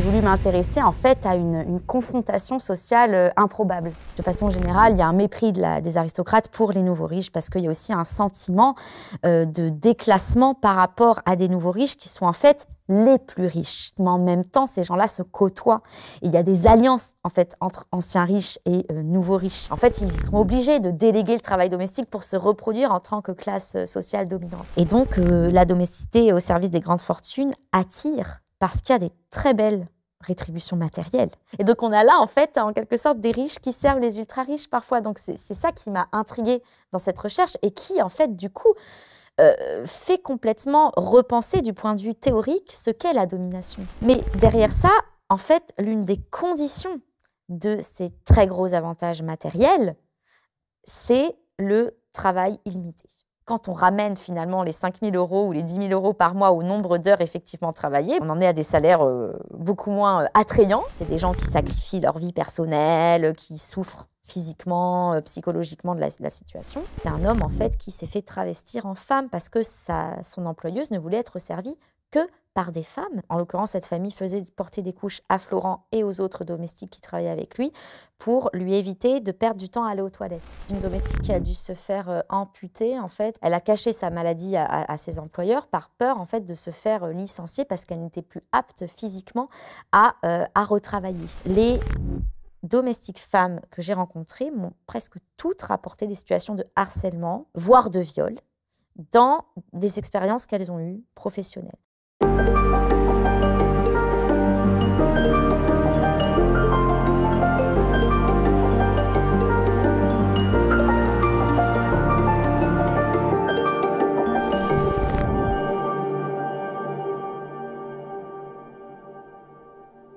j'ai voulu m'intéresser en fait à une confrontation sociale improbable. De façon générale, il y a un mépris des aristocrates pour les nouveaux riches parce qu'il y a aussi un sentiment de déclassement par rapport à des nouveaux riches qui sont en fait les plus riches. Mais en même temps, ces gens-là se côtoient. Et il y a des alliances en fait entre anciens riches et nouveaux riches. En fait, ils sont obligés de déléguer le travail domestique pour se reproduire en tant que classe sociale dominante. Et donc, la domesticité au service des grandes fortunes attire parce qu'il y a des très belles rétributions matérielles. Et donc, on a là, en fait, en quelque sorte, des riches qui servent les ultra-riches parfois. Donc, c'est ça qui m'a intriguée dans cette recherche et qui, en fait, du coup, fait complètement repenser du point de vue théorique ce qu'est la domination. Mais derrière ça, en fait, l'une des conditions de ces très gros avantages matériels, c'est le travail illimité. Quand on ramène finalement les 5 000 € ou les 10 000 € par mois au nombre d'heures effectivement travaillées, on en est à des salaires beaucoup moins attrayants. C'est des gens qui sacrifient leur vie personnelle, qui souffrent physiquement, psychologiquement de la situation. C'est un homme en fait qui s'est fait travestir en femme parce que son employeuse ne voulait être servie que par des femmes. En l'occurrence, cette famille faisait porter des couches à Florent et aux autres domestiques qui travaillaient avec lui pour lui éviter de perdre du temps à aller aux toilettes. Une domestique qui a dû se faire amputer, en fait, elle a caché sa maladie à ses employeurs par peur en fait de se faire licencier parce qu'elle n'était plus apte physiquement à retravailler. Les domestiques femmes que j'ai rencontrées m'ont presque toutes rapporté des situations de harcèlement, voire de viol, dans des expériences qu'elles ont eues professionnelles.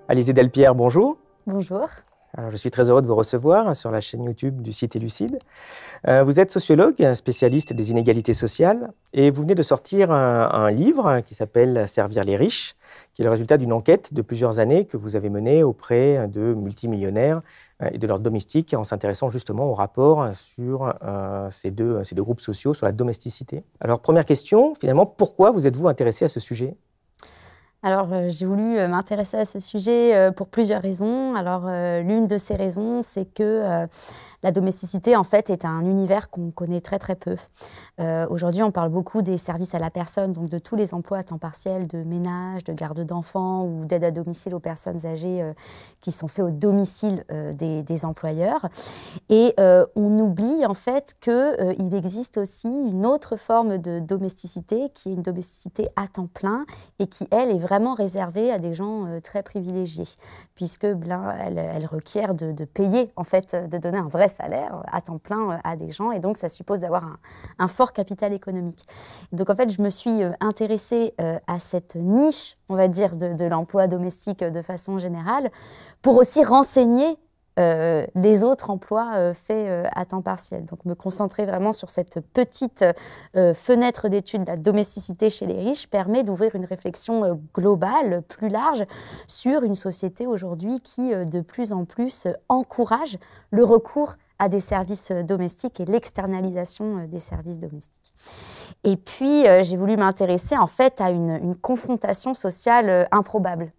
Alizée Delpierre, bonjour. Bonjour. Alors, je suis très heureux de vous recevoir sur la chaîne YouTube du Cité Lucide. Vous êtes sociologue, spécialiste des inégalités sociales, et vous venez de sortir un livre qui s'appelle « Servir les riches », qui est le résultat d'une enquête de plusieurs années que vous avez menée auprès de multimillionnaires et de leurs domestiques, en s'intéressant justement au rapport sur ces deux groupes sociaux, sur la domesticité. Alors, première question, finalement, pourquoi vous êtes-vous intéressé à ce sujet ? Alors, j'ai voulu m'intéresser à ce sujet pour plusieurs raisons. Alors, l'une de ces raisons, c'est que la domesticité, en fait, est un univers qu'on connaît très, très peu. Aujourd'hui, on parle beaucoup des services à la personne, donc de tous les emplois à temps partiel, de ménage, de garde d'enfants ou d'aide à domicile aux personnes âgées qui sont faits au domicile des employeurs. Et on oublie, en fait, qu'il existe aussi une autre forme de domesticité, qui est une domesticité à temps plein et qui, elle, est vraiment réservée à des gens très privilégiés, puisque elle requiert de payer, en fait, de donner un vrai salaire à temps plein à des gens, et donc ça suppose d'avoir un fort capital économique. Donc en fait, je me suis intéressée à cette niche, on va dire, de l'emploi domestique de façon générale, pour aussi renseigner les autres emplois faits à temps partiel. Donc me concentrer vraiment sur cette petite fenêtre d'étude de la domesticité chez les riches permet d'ouvrir une réflexion globale, plus large, sur une société aujourd'hui qui de plus en plus encourage le recours à des services domestiques et l'externalisation des services domestiques. Et puis j'ai voulu m'intéresser en fait à une confrontation sociale improbable,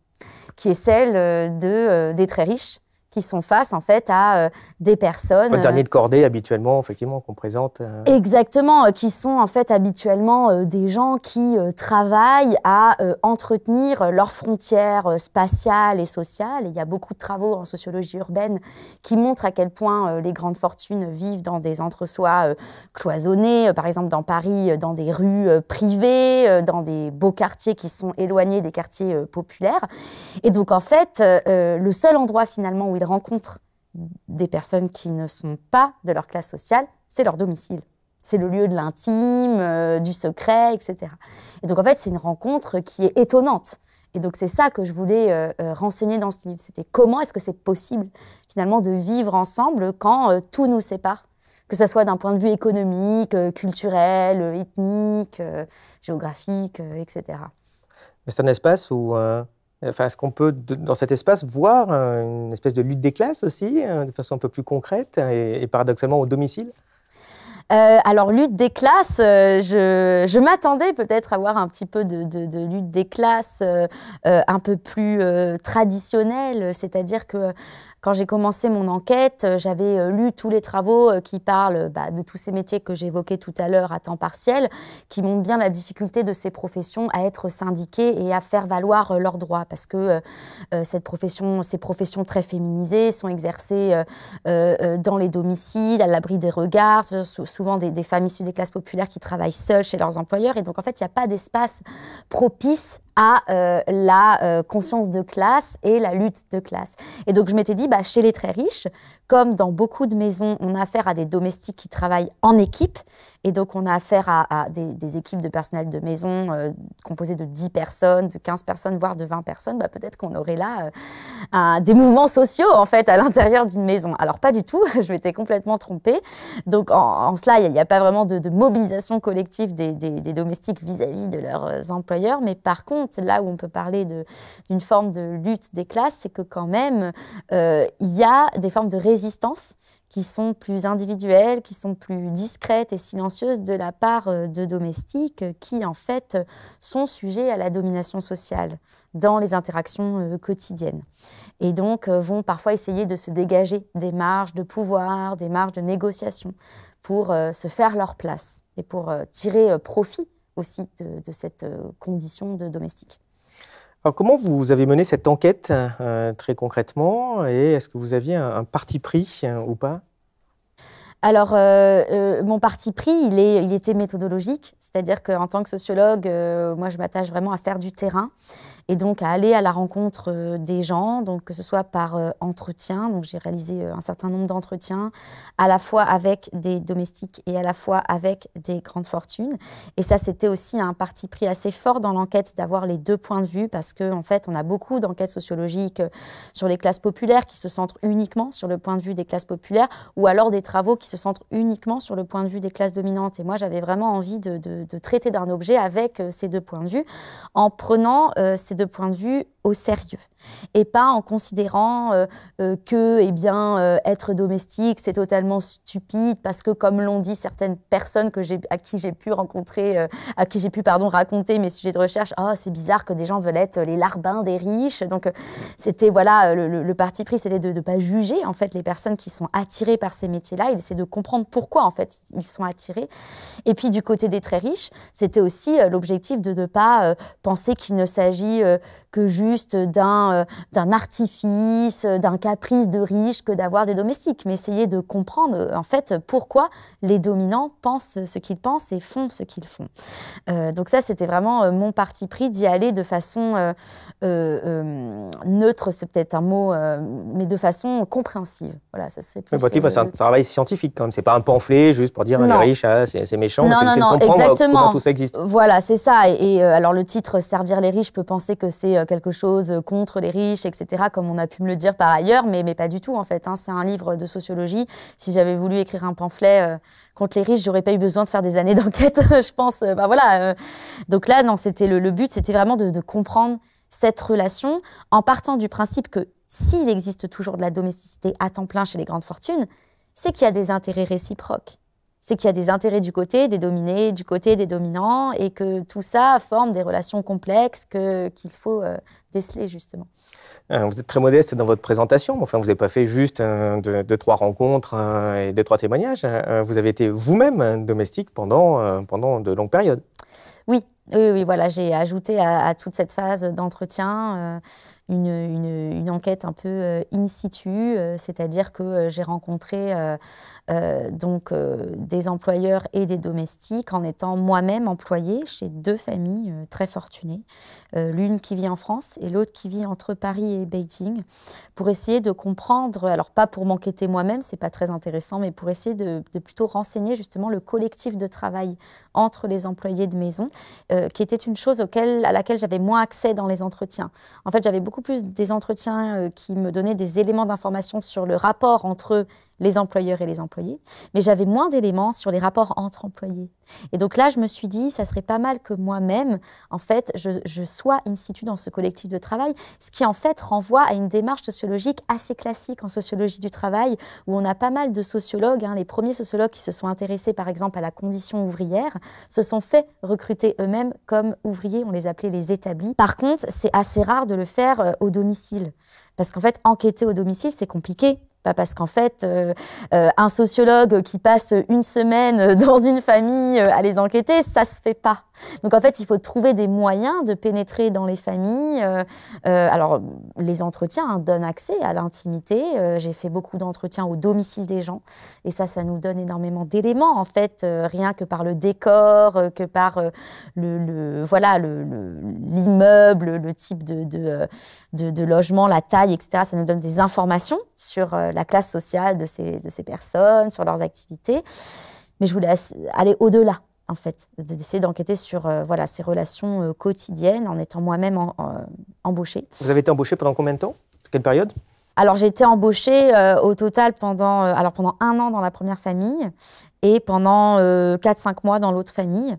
qui est celle des très riches, qui sont face en fait à des personnes... Le dernier de cordée habituellement, effectivement, qu'on présente. Exactement, qui sont en fait habituellement des gens qui travaillent à entretenir leurs frontières spatiales et sociales. Et il y a beaucoup de travaux en sociologie urbaine qui montrent à quel point les grandes fortunes vivent dans des entre-soi cloisonnés, par exemple dans Paris, dans des rues privées, dans des beaux quartiers qui sont éloignés des quartiers populaires. Et donc en fait, le seul endroit finalement où ils rencontrent des personnes qui ne sont pas de leur classe sociale, c'est leur domicile. C'est le lieu de l'intime, du secret, etc. Et donc, en fait, c'est une rencontre qui est étonnante. Et donc, c'est ça que je voulais renseigner dans ce livre. C'était comment est-ce que c'est possible, finalement, de vivre ensemble quand tout nous sépare, que ce soit d'un point de vue économique, culturel, ethnique, géographique, etc. C'est un espace où... est-ce qu'on peut, dans cet espace, voir une espèce de lutte des classes aussi, de façon un peu plus concrète et paradoxalement au domicile ? Alors, lutte des classes, je m'attendais peut-être à avoir un petit peu de lutte des classes un peu plus traditionnelle, c'est-à-dire que quand j'ai commencé mon enquête, j'avais lu tous les travaux qui parlent de tous ces métiers que j'évoquais tout à l'heure à temps partiel, qui montrent bien la difficulté de ces professions à être syndiquées et à faire valoir leurs droits, parce que ces professions très féminisées sont exercées dans les domiciles, à l'abri des regards, souvent des femmes issues des classes populaires qui travaillent seules chez leurs employeurs. Et donc, en fait, il n'y a pas d'espace propice à la conscience de classe et la lutte de classe. Et donc, je m'étais dit, chez les très riches, comme dans beaucoup de maisons, on a affaire à des domestiques qui travaillent en équipe. Et donc, on a affaire à des équipes de personnel de maison composées de 10 personnes, de 15 personnes, voire de 20 personnes. Peut-être qu'on aurait là des mouvements sociaux, en fait, à l'intérieur d'une maison. Alors, pas du tout. Je m'étais complètement trompée. Donc, en cela, il n'y a pas vraiment de mobilisation collective des domestiques vis-à-vis de leurs employeurs. Mais par contre, là où on peut parler d'une forme de lutte des classes, c'est que quand même, il y a des formes de résistance qui sont plus individuelles, qui sont plus discrètes et silencieuses de la part de domestiques qui, en fait, sont sujets à la domination sociale dans les interactions quotidiennes. Et donc, vont parfois essayer de se dégager des marges de pouvoir, des marges de négociation pour se faire leur place et pour tirer profit aussi de cette condition de domestique. Alors, comment vous avez mené cette enquête très concrètement, et est-ce que vous aviez un parti pris ou pas? Alors, mon parti pris, il était méthodologique, c'est-à-dire qu'en tant que sociologue, moi, je m'attache vraiment à faire du terrain et donc à aller à la rencontre des gens, donc que ce soit par entretien. Donc, j'ai réalisé un certain nombre d'entretiens, à la fois avec des domestiques et à la fois avec des grandes fortunes. Et ça, c'était aussi un parti pris assez fort dans l'enquête d'avoir les deux points de vue, parce qu'en fait, on a beaucoup d'enquêtes sociologiques sur les classes populaires qui se centrent uniquement sur le point de vue des classes populaires, ou alors des travaux qui se centrent uniquement sur le point de vue des classes dominantes. Et moi, j'avais vraiment envie de traiter d'un objet avec ces deux points de vue, en prenant ces deux points de vue au sérieux et pas en considérant que être domestique, c'est totalement stupide, parce que, comme l'ont dit certaines personnes à qui j'ai pu raconter mes sujets de recherche, oh, c'est bizarre que des gens veulent être les larbins des riches. Donc, c'était, voilà, le parti pris, c'était de ne pas juger, en fait, les personnes qui sont attirées par ces métiers-là, et d'essayer de comprendre pourquoi, en fait, ils sont attirés. Et puis, du côté des très riches, c'était aussi l'objectif de ne pas penser qu'il ne s'agit que juste d'un artifice, d'un caprice de riche que d'avoir des domestiques, mais essayer de comprendre en fait pourquoi les dominants pensent ce qu'ils pensent et font ce qu'ils font. Donc ça, c'était vraiment mon parti pris, d'y aller de façon neutre, c'est peut-être un mot, mais de façon compréhensive. Voilà, ça c'est plus. C'est un travail scientifique quand même. C'est pas un pamphlet juste pour dire les riches, c'est méchant. Non, c'est de comprendre exactement. comment tout ça existe. Voilà, c'est ça. Et alors le titre Servir les riches peut penser que c'est quelque chose contre les riches, etc., comme on a pu me le dire par ailleurs, mais pas du tout en fait. C'est un livre de sociologie. Si j'avais voulu écrire un pamphlet contre les riches, j'aurais pas eu besoin de faire des années d'enquête, je pense. Voilà. Donc là, non, c'était le but, c'était vraiment de comprendre cette relation en partant du principe que s'il existe toujours de la domesticité à temps plein chez les grandes fortunes, c'est qu'il y a des intérêts réciproques. C'est qu'il y a des intérêts du côté des dominés, du côté des dominants, et que tout ça forme des relations complexes qu'il faut déceler, justement. Vous êtes très modeste dans votre présentation, mais enfin, vous n'avez pas fait juste deux, trois rencontres et deux, trois témoignages. Vous avez été vous-même domestique pendant de longues périodes. Oui, voilà, j'ai ajouté à toute cette phase d'entretien une enquête un peu in situ, c'est-à-dire que j'ai rencontré des employeurs et des domestiques en étant moi-même employée chez deux familles très fortunées, l'une qui vit en France et l'autre qui vit entre Paris et Beijing, pour essayer de comprendre, alors pas pour m'enquêter moi-même, c'est pas très intéressant, mais pour essayer de plutôt renseigner justement le collectif de travail entre les employés de maison, qui était une chose à laquelle j'avais moins accès dans les entretiens. En fait, j'avais beaucoup plus des entretiens qui me donnaient des éléments d'information sur le rapport entre les employeurs et les employés, mais j'avais moins d'éléments sur les rapports entre employés. Et donc là, je me suis dit, ça serait pas mal que moi-même, en fait, je sois in situ dans ce collectif de travail, ce qui en fait renvoie à une démarche sociologique assez classique en sociologie du travail, où on a pas mal de sociologues, les premiers sociologues qui se sont intéressés par exemple à la condition ouvrière, se sont fait recruter eux-mêmes comme ouvriers, on les appelait les établis. Par contre, c'est assez rare de le faire au domicile, parce qu'en fait, enquêter au domicile, c'est compliqué. Pas parce qu'en fait, un sociologue qui passe une semaine dans une famille à les enquêter, ça se fait pas. Donc en fait, il faut trouver des moyens de pénétrer dans les familles. Alors, les entretiens donnent accès à l'intimité. J'ai fait beaucoup d'entretiens au domicile des gens. Et ça nous donne énormément d'éléments, en fait, rien que par le décor, que par l'immeuble, le type de logement, la taille, etc. Ça nous donne des informations sur la classe sociale de ces personnes, sur leurs activités. Mais je voulais aller au-delà, en fait, d'essayer d'enquêter sur ces relations quotidiennes en étant moi-même embauchée. Vous avez été embauchée pendant combien de temps? Quelle période? Alors, j'ai été embauchée au total pendant 1 an dans la première famille et pendant 4-5 mois dans l'autre famille.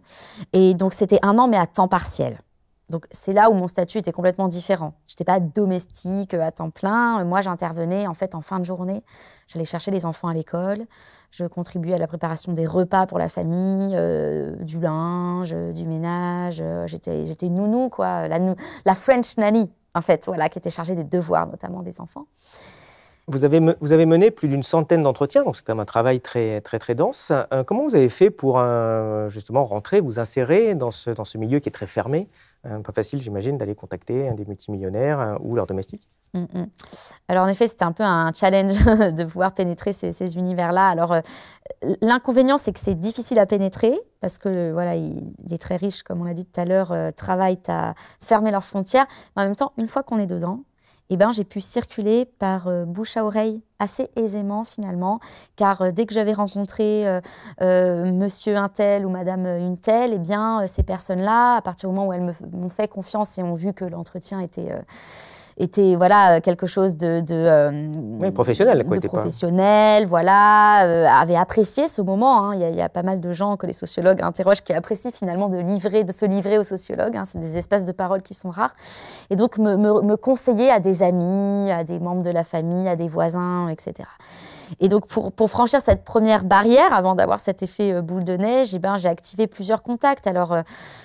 Et donc, c'était 1 an, mais à temps partiel. Donc, c'est là où mon statut était complètement différent. Je n'étais pas domestique à temps plein. Moi, j'intervenais en fait en fin de journée. J'allais chercher les enfants à l'école. Je contribuais à la préparation des repas pour la famille, du linge, du ménage. J'étais une nounou, quoi, la French nanny, en fait, voilà, qui était chargée des devoirs, notamment des enfants. Vous avez mené plus d'une centaine d'entretiens, donc c'est quand même un travail très, très, très dense. Comment vous avez fait pour justement rentrer, vous insérer dans ce milieu qui est très fermé? Pas facile, j'imagine, d'aller contacter des multimillionnaires ou leurs domestiques. Alors en effet, c'était un peu un challenge de pouvoir pénétrer ces univers-là. Alors l'inconvénient, c'est que c'est difficile à pénétrer parce que les très riches, comme on l'a dit tout à l'heure, travaillent à fermer leurs frontières. Mais en même temps, une fois qu'on est dedans, j'ai pu circuler par bouche à oreille assez aisément finalement, car dès que j'avais rencontré monsieur un tel ou madame une telle, ces personnes-là, à partir du moment où elles m'ont fait confiance et ont vu que l'entretien était quelque chose oui, professionnel, quoi, professionnel, avait apprécié ce moment. Il y a pas mal de gens que les sociologues interrogent qui apprécient finalement de se livrer aux sociologues. C'est des espaces de parole qui sont rares. Et donc me conseiller à des amis, à des membres de la famille, à des voisins, etc. Et donc, pour franchir cette première barrière, avant d'avoir cet effet boule de neige, j'ai activé plusieurs contacts. Alors,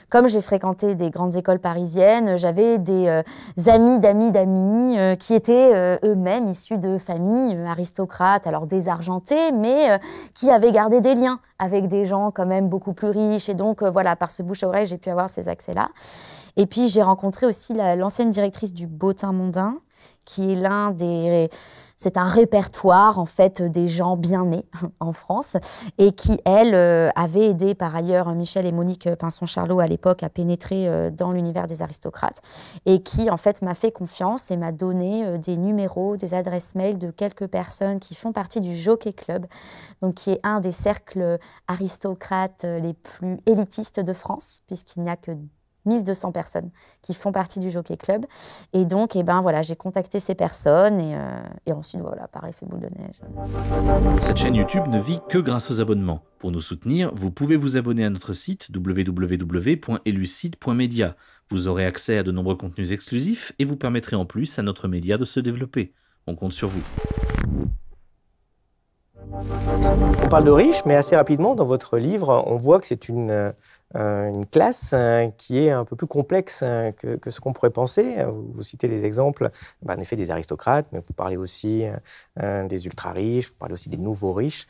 comme j'ai fréquenté des grandes écoles parisiennes, j'avais des amis d'amis qui étaient eux-mêmes issus de familles aristocrates, alors désargentées, mais qui avaient gardé des liens avec des gens quand même beaucoup plus riches. Et donc, par ce bouche à oreille, j'ai pu avoir ces accès-là. Et puis, j'ai rencontré aussi l'ancienne directrice du Bottin Mondain, qui est c'est un répertoire, en fait, des gens bien nés en France et qui, elle, avait aidé par ailleurs Michel et Monique Pinson-Charlot à l'époque à pénétrer dans l'univers des aristocrates et qui, en fait, m'a fait confiance et m'a donné des numéros, des adresses mail de quelques personnes qui font partie du Jockey Club, donc qui est un des cercles aristocrates les plus élitistes de France, puisqu'il n'y a que 1200 personnes qui font partie du Jockey Club. Et donc, j'ai contacté ces personnes et ensuite, par effet boule de neige. Cette chaîne YouTube ne vit que grâce aux abonnements. Pour nous soutenir, vous pouvez vous abonner à notre site www.elucide.media. Vous aurez accès à de nombreux contenus exclusifs et vous permettrez en plus à notre média de se développer. On compte sur vous. On parle de riches, mais assez rapidement, dans votre livre, on voit que c'est une classe qui est un peu plus complexe que ce qu'on pourrait penser. Vous citez des exemples, en effet, des aristocrates, mais vous parlez aussi des ultra-riches, vous parlez aussi des nouveaux riches.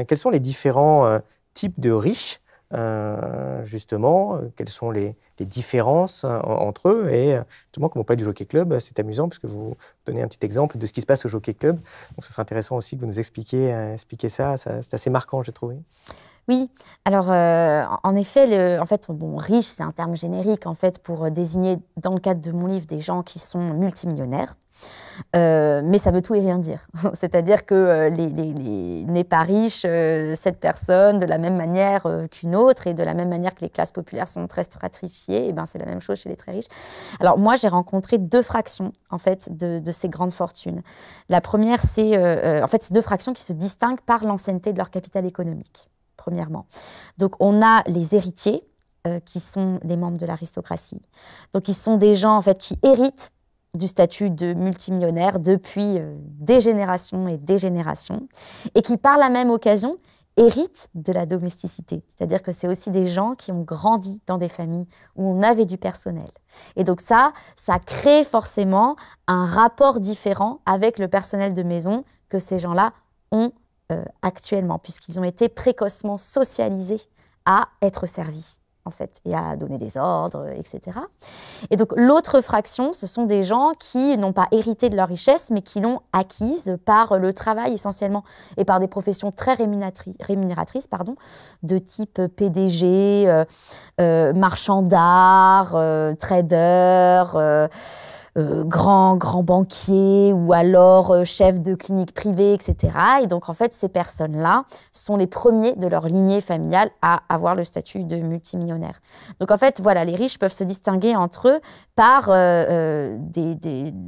Quels sont les différents types de riches, justement? Quelles sont les différences entre eux? Et justement, comme on parle du Jockey Club, c'est amusant parce que vous donnez un petit exemple de ce qui se passe au Jockey Club. Donc, ce serait intéressant aussi que vous nous expliquiez ça. C'est assez marquant, j'ai trouvé. Oui, alors en effet, riche, c'est un terme générique en fait pour désigner, dans le cadre de mon livre, des gens qui sont multimillionnaires. Mais ça veut tout et rien dire. C'est-à-dire que n'est pas riche cette personne de la même manière qu'une autre, et de la même manière que les classes populaires sont très stratifiées, et ben c'est la même chose chez les très riches. Alors moi, j'ai rencontré deux fractions en fait de ces grandes fortunes. La première, c'est ces deux fractions qui se distinguent par l'ancienneté de leur capital économique. Premièrement. Donc, on a les héritiers, qui sont les membres de l'aristocratie. Donc, ils sont des gens, en fait, qui héritent du statut de multimillionnaire depuis des générations et des générations, et qui, par la même occasion, héritent de la domesticité. C'est-à-dire que c'est aussi des gens qui ont grandi dans des familles où on avait du personnel. Et donc ça crée forcément un rapport différent avec le personnel de maison que ces gens-là ont actuellement, puisqu'ils ont été précocement socialisés à être servis, en fait, et à donner des ordres, etc. Et donc, l'autre fraction, ce sont des gens qui n'ont pas hérité de leur richesse, mais qui l'ont acquise par le travail essentiellement, et par des professions très rémunératrices, de type PDG, marchand d'art, trader, grand banquier, ou alors chef de clinique privée, etc. Et donc, en fait, ces personnes-là sont les premiers de leur lignée familiale à avoir le statut de multimillionnaire. Donc, en fait, voilà, les riches peuvent se distinguer entre eux par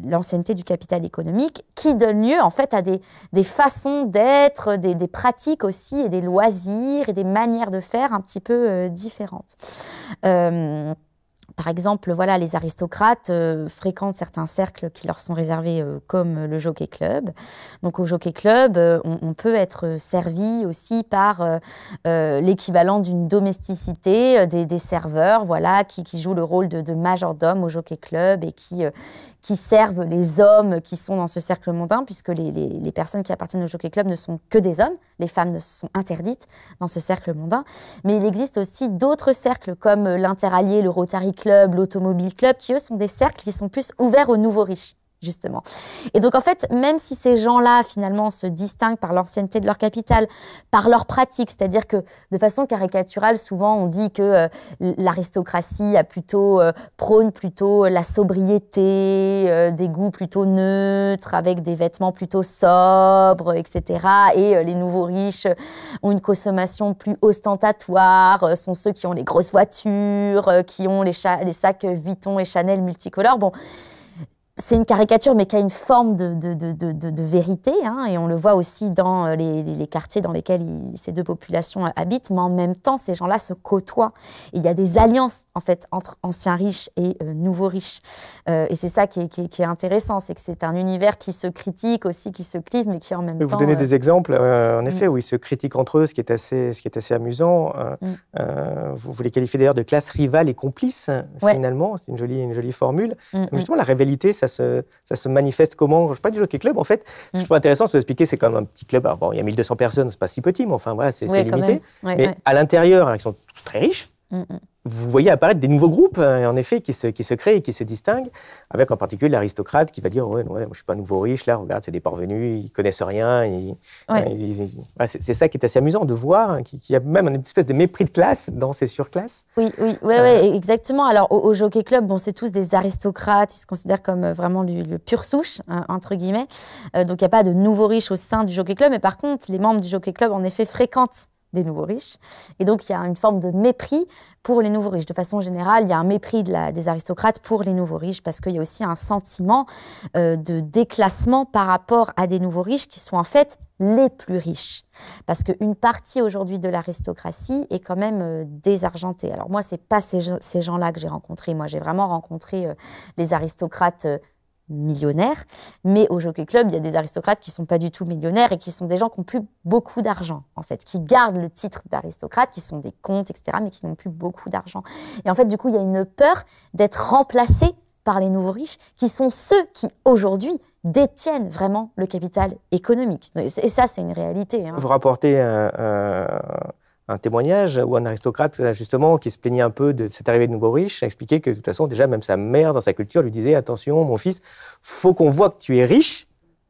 l'ancienneté du capital économique, qui donne lieu, en fait, à des façons d'être, des pratiques aussi, et des loisirs, et des manières de faire un petit peu différentes. Par exemple, voilà, les aristocrates fréquentent certains cercles qui leur sont réservés, comme le Jockey Club. Donc, au Jockey Club, on peut être servi aussi par l'équivalent d'une domesticité, des serveurs, voilà, qui jouent le rôle de majordome au Jockey Club, et qui servent les hommes qui sont dans ce cercle mondain, puisque les personnes qui appartiennent au Jockey Club ne sont que des hommes. Les femmes ne sont interdites dans ce cercle mondain. Mais il existe aussi d'autres cercles, comme l'Interallié, le Rotary Club, l'Automobile Club, qui, eux, sont des cercles qui sont plus ouverts aux nouveaux riches, justement. Et donc, en fait, même si ces gens-là, finalement, se distinguent par l'ancienneté de leur capital, par leur pratique, c'est-à-dire que, de façon caricaturale, souvent, on dit que l'aristocratie prône plutôt la sobriété, des goûts plutôt neutres, avec des vêtements plutôt sobres, etc. Et les nouveaux riches ont une consommation plus ostentatoire, sont ceux qui ont les grosses voitures, qui ont les sacs Vuitton et Chanel multicolores. Bon, c'est une caricature, mais qui a une forme de vérité, hein, et on le voit aussi dans les quartiers dans lesquels ces deux populations habitent, mais en même temps, ces gens-là se côtoient. Et il y a des alliances, en fait, entre anciens riches et nouveaux riches. Et c'est ça qui est intéressant, c'est que c'est un univers qui se critique aussi, qui se clive, mais qui en même temps... Vous donnez des exemples, en effet, où ils se critiquent entre eux, ce qui est assez amusant. Vous les qualifiez d'ailleurs de classe rivale et complice, finalement. C'est une jolie formule. Justement, la rivalité, ça se manifeste comment? Je parle du Jockey Club, en fait. Ce que je trouve intéressant, c'est d'expliquer, c'est comme un petit club. Alors, bon, il y a 1200 personnes, c'est pas si petit, mais enfin, voilà, c'est limité. Mais à l'intérieur, ils sont tous très riches. Vous voyez apparaître des nouveaux groupes, en effet, qui se créent et qui se distinguent, avec en particulier l'aristocrate qui va dire ouais, moi je suis pas nouveau riche, là, regarde, c'est des parvenus, ils connaissent rien. C'est ça qui est assez amusant de voir, qu'il y a même une espèce de mépris de classe dans ces surclasses. Oui, exactement. Alors, au Jockey Club, bon, c'est tous des aristocrates, ils se considèrent comme vraiment le pur souche, entre guillemets. Donc, il n'y a pas de nouveaux riches au sein du Jockey Club, mais par contre, les membres du Jockey Club, en effet, fréquentent des nouveaux riches. Et donc, il y a une forme de mépris pour les nouveaux riches. De façon générale, il y a un mépris des aristocrates pour les nouveaux riches, parce qu'il y a aussi un sentiment de déclassement par rapport à des nouveaux riches qui sont en fait les plus riches. Parce qu'une partie aujourd'hui de l'aristocratie est quand même désargentée. Alors moi, ce n'est pas ces gens-là que j'ai rencontrés. Moi, j'ai vraiment rencontré les aristocrates millionnaires, mais au Jockey Club, il y a des aristocrates qui ne sont pas du tout millionnaires et qui sont des gens qui n'ont plus beaucoup d'argent, en fait, qui gardent le titre d'aristocrate, qui sont des comtes, etc., mais qui n'ont plus beaucoup d'argent. Et en fait, du coup, il y a une peur d'être remplacés par les nouveaux riches, qui sont ceux qui, aujourd'hui, détiennent vraiment le capital économique. Et ça, c'est une réalité. Hein. Vous rapportez un témoignage où un aristocrate, justement, qui se plaignait un peu de cette arrivée de nouveaux riches, a expliqué que, de toute façon, déjà, même sa mère, dans sa culture, lui disait « Attention, mon fils, faut qu'on voit que tu es riche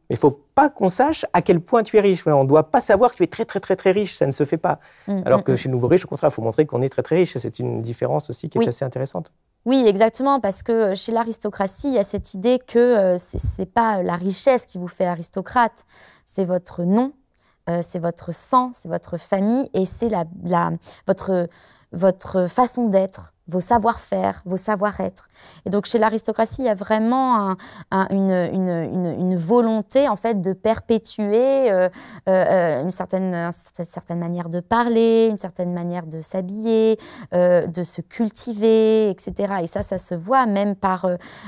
Mais il ne faut pas qu'on sache à quel point tu es riche. On ne doit pas savoir que tu es très, très, très, très riche. Ça ne se fait pas. Alors que chez Nouveau Riche, au contraire, il faut montrer qu'on est très, très riche. C'est une différence aussi qui est assez intéressante. Oui, exactement, parce que chez l'aristocratie, il y a cette idée que ce n'est pas la richesse qui vous fait aristocrate, c'est votre nom, c'est votre sang, c'est votre famille et c'est votre façon d'être, vos savoir-faire, vos savoir-être. Et donc, chez l'aristocratie, il y a vraiment une volonté, en fait, de perpétuer une certaine manière de parler, une certaine manière de s'habiller, de se cultiver, etc. Et ça se voit même par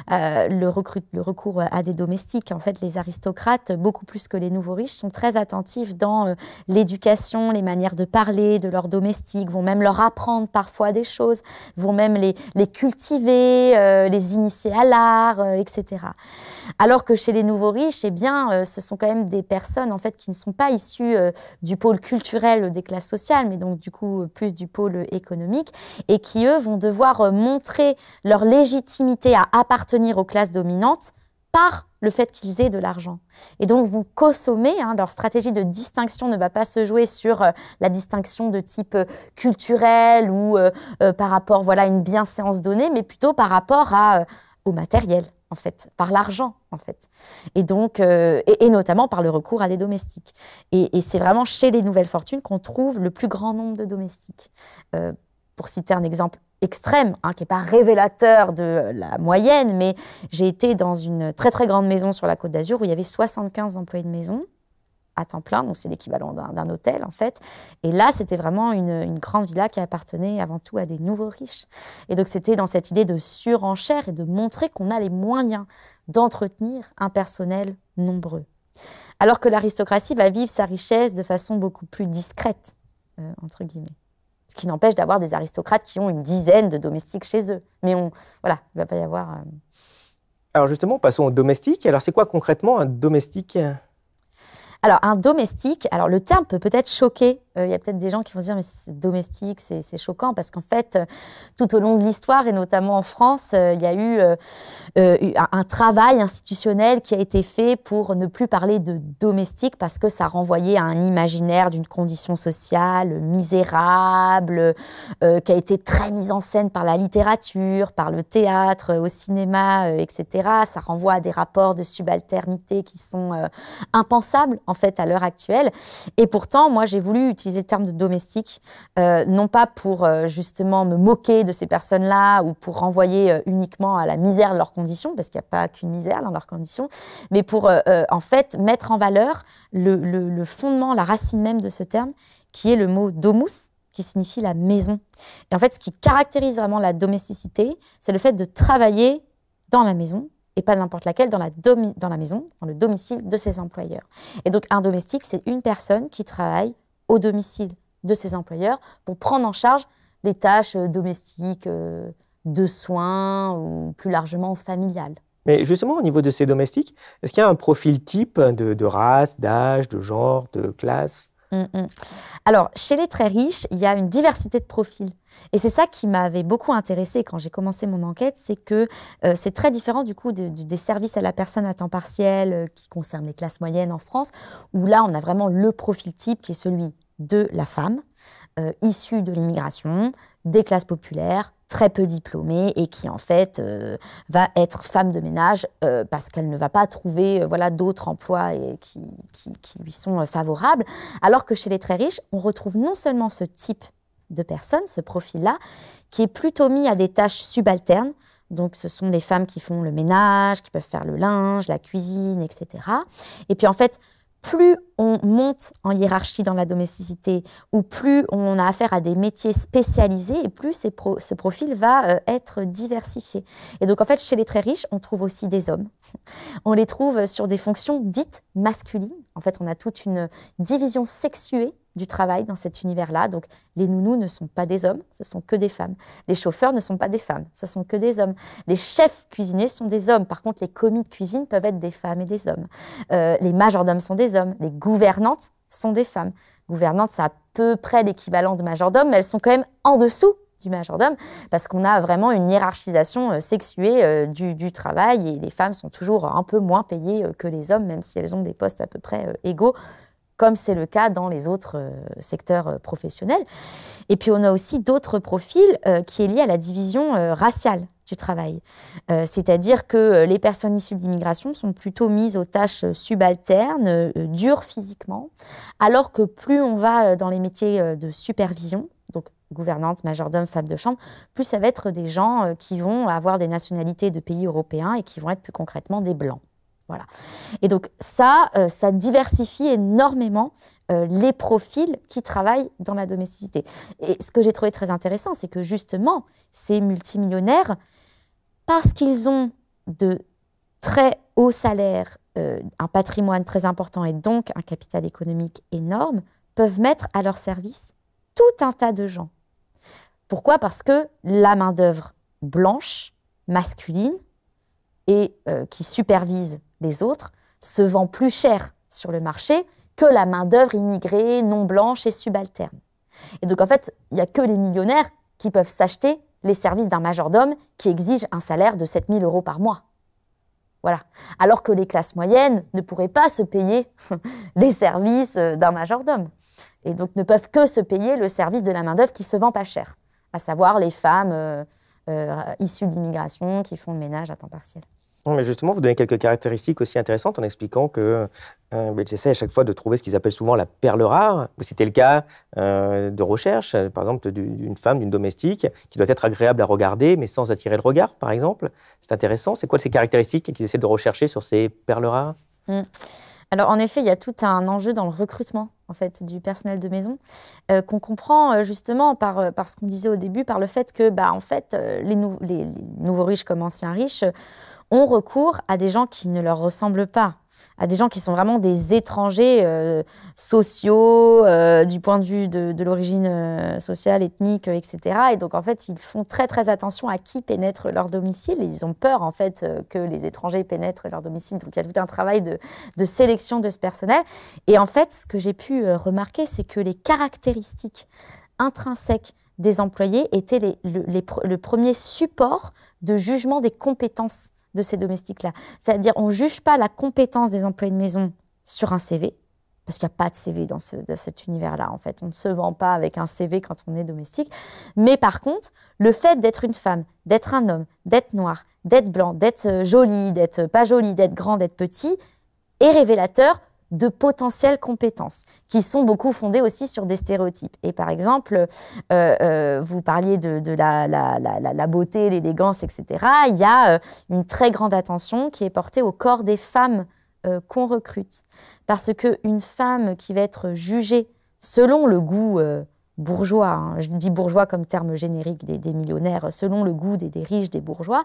le recours à des domestiques. En fait, les aristocrates, beaucoup plus que les nouveaux riches, sont très attentifs dans l'éducation, les manières de parler de leurs domestiques, vont même leur apprendre parfois des choses, vont même les cultiver, les initier à l'art, etc. Alors que chez les nouveaux riches, eh bien, ce sont quand même des personnes en fait, qui ne sont pas issues du pôle culturel des classes sociales, mais donc du coup plus du pôle économique, et qui, eux, vont devoir montrer leur légitimité à appartenir aux classes dominantes par le fait qu'ils aient de l'argent. Et donc, vont consommer, leur stratégie de distinction ne va pas se jouer sur la distinction de type culturel ou par rapport à une bienséance donnée, mais plutôt par rapport au matériel, en fait, par l'argent, en fait. Et donc, et notamment par le recours à des domestiques. Et c'est vraiment chez les nouvelles fortunes qu'on trouve le plus grand nombre de domestiques. Pour citer un exemple extrême, qui n'est pas révélateur de la moyenne, mais j'ai été dans une très très grande maison sur la Côte d'Azur où il y avait 75 employés de maison à temps plein, donc c'est l'équivalent d'un hôtel en fait. Et là, c'était vraiment une grande villa qui appartenait avant tout à des nouveaux riches. Et donc c'était dans cette idée de surenchère et de montrer qu'on a les moyens d'entretenir un personnel nombreux. Alors que l'aristocratie va vivre sa richesse de façon beaucoup plus discrète, entre guillemets. Ce qui n'empêche d'avoir des aristocrates qui ont une dizaine de domestiques chez eux. Mais voilà, il ne va pas y avoir... Alors justement, passons au domestique. Alors c'est quoi concrètement un domestique ? Alors, un domestique, alors le terme peut peut-être choquer. Il y a peut-être des gens qui vont se dire, mais c'est domestique, c'est choquant, parce qu'en fait, tout au long de l'histoire, et notamment en France, il y a eu un travail institutionnel qui a été fait pour ne plus parler de domestique, parce que ça renvoyait à un imaginaire d'une condition sociale misérable, qui a été très mise en scène par la littérature, par le théâtre, au cinéma, etc. Ça renvoie à des rapports de subalternité qui sont impensables, en fait, à l'heure actuelle. Et pourtant, moi, j'ai voulu utiliser le terme de domestique, non pas pour justement me moquer de ces personnes-là ou pour renvoyer uniquement à la misère de leurs conditions, parce qu'il n'y a pas qu'une misère dans leurs conditions, mais pour en fait mettre en valeur le fondement, la racine même de ce terme, qui est le mot domus, qui signifie la maison. Et en fait, ce qui caractérise vraiment la domesticité, c'est le fait de travailler dans la maison, et pas n'importe laquelle, dans la maison, dans le domicile de ses employeurs. Et donc, un domestique, c'est une personne qui travaille au domicile de ses employeurs pour prendre en charge les tâches domestiques, de soins ou plus largement familiales. Mais justement, au niveau de ces domestiques, est-ce qu'il y a un profil type de race, d'âge, de genre, de classe ? Alors, chez les très riches, il y a une diversité de profils. Et c'est ça qui m'avait beaucoup intéressée quand j'ai commencé mon enquête, c'est que c'est très différent du coup des services à la personne à temps partiel qui concernent les classes moyennes en France, où là, on a vraiment le profil type qui est celui de la femme, issue de l'immigration, des classes populaires, très peu diplômée et qui en fait va être femme de ménage parce qu'elle ne va pas trouver d'autres emplois qui lui sont favorables. Alors que chez les très riches, on retrouve non seulement ce type de personnes, ce profil-là, qui est plutôt mis à des tâches subalternes. Donc ce sont les femmes qui font le ménage, qui peuvent faire le linge, la cuisine, etc. Et puis en fait, plus on monte en hiérarchie dans la domesticité ou plus on a affaire à des métiers spécialisés et plus ce profil va être diversifié. Et donc en fait, chez les très riches, on trouve aussi des hommes. On les trouve sur des fonctions dites masculines. En fait, on a toute une division sexuée du travail dans cet univers-là. Donc, les nounous ne sont pas des hommes, ce sont que des femmes. Les chauffeurs ne sont pas des femmes, ce sont que des hommes. Les chefs cuisiniers sont des hommes. Par contre, les commis de cuisine peuvent être des femmes et des hommes. Les majordomes sont des hommes. Les gouvernantes sont des femmes. Gouvernantes, c'est à peu près l'équivalent de majordome, mais elles sont quand même en dessous du majordome, parce qu'on a vraiment une hiérarchisation sexuée du travail, et les femmes sont toujours un peu moins payées que les hommes, même si elles ont des postes à peu près égaux, comme c'est le cas dans les autres secteurs professionnels. Et puis on a aussi d'autres profils qui est lié à la division raciale du travail. C'est-à-dire que les personnes issues de l'immigration sont plutôt mises aux tâches subalternes, dures physiquement, alors que plus on va dans les métiers de supervision, donc gouvernante, majordome, femme de chambre, plus ça va être des gens qui vont avoir des nationalités de pays européens et qui vont être plus concrètement des blancs. Voilà. Et donc ça diversifie énormément les profils qui travaillent dans la domesticité. Et ce que j'ai trouvé très intéressant, c'est que justement, ces multimillionnaires, parce qu'ils ont de très hauts salaires, un patrimoine très important et donc un capital économique énorme, peuvent mettre à leur service tout un tas de gens. Pourquoi ? Parce que la main-d'œuvre blanche, masculine, et qui supervise les autres, se vend plus cher sur le marché que la main-d'œuvre immigrée, non blanche et subalterne. Et donc, en fait, il n'y a que les millionnaires qui peuvent s'acheter les services d'un majordome qui exige un salaire de 7 000 € par mois. Voilà. Alors que les classes moyennes ne pourraient pas se payer les services d'un majordome. Et donc, ne peuvent que se payer le service de la main-d'œuvre qui ne se vend pas cher, à savoir les femmes issues d'immigration qui font le ménage à temps partiel. Non, mais justement, vous donnez quelques caractéristiques aussi intéressantes en expliquant que j'essaie à chaque fois de trouver ce qu'ils appellent souvent la perle rare. Vous citez le cas de recherche, par exemple, d'une femme, d'une domestique, qui doit être agréable à regarder, mais sans attirer le regard, par exemple. C'est intéressant. C'est quoi ces caractéristiques qu'ils essaient de rechercher sur ces perles rares ? Alors, en effet, il y a tout un enjeu dans le recrutement en fait, du personnel de maison qu'on comprend justement par ce qu'on disait au début, par le fait que en fait, les nouveaux riches comme anciens riches ont recours à des gens qui ne leur ressemblent pas, à des gens qui sont vraiment des étrangers sociaux, du point de vue de l'origine sociale, ethnique, etc. Et donc, en fait, ils font très, très attention à qui pénètre leur domicile. Et ils ont peur, en fait, que les étrangers pénètrent leur domicile. Donc, il y a tout un travail de sélection de ce personnel. Et en fait, ce que j'ai pu remarquer, c'est que les caractéristiques intrinsèques des employés étaient le premier support de jugement des compétences de ces domestiques-là. C'est-à-dire, on ne juge pas la compétence des employés de maison sur un CV, parce qu'il n'y a pas de CV dans cet univers-là, en fait. On ne se vend pas avec un CV quand on est domestique. Mais par contre, le fait d'être une femme, d'être un homme, d'être noir, d'être blanc, d'être joli, d'être pas joli, d'être grand, d'être petit, est révélateur de potentielles compétences, qui sont beaucoup fondées aussi sur des stéréotypes. Et par exemple, vous parliez de la beauté, l'élégance, etc. Il y a une très grande attention qui est portée au corps des femmes qu'on recrute. Parce qu'une femme qui va être jugée selon le goût bourgeois, hein, je dis bourgeois comme terme générique des millionnaires, selon le goût des riches, des bourgeois,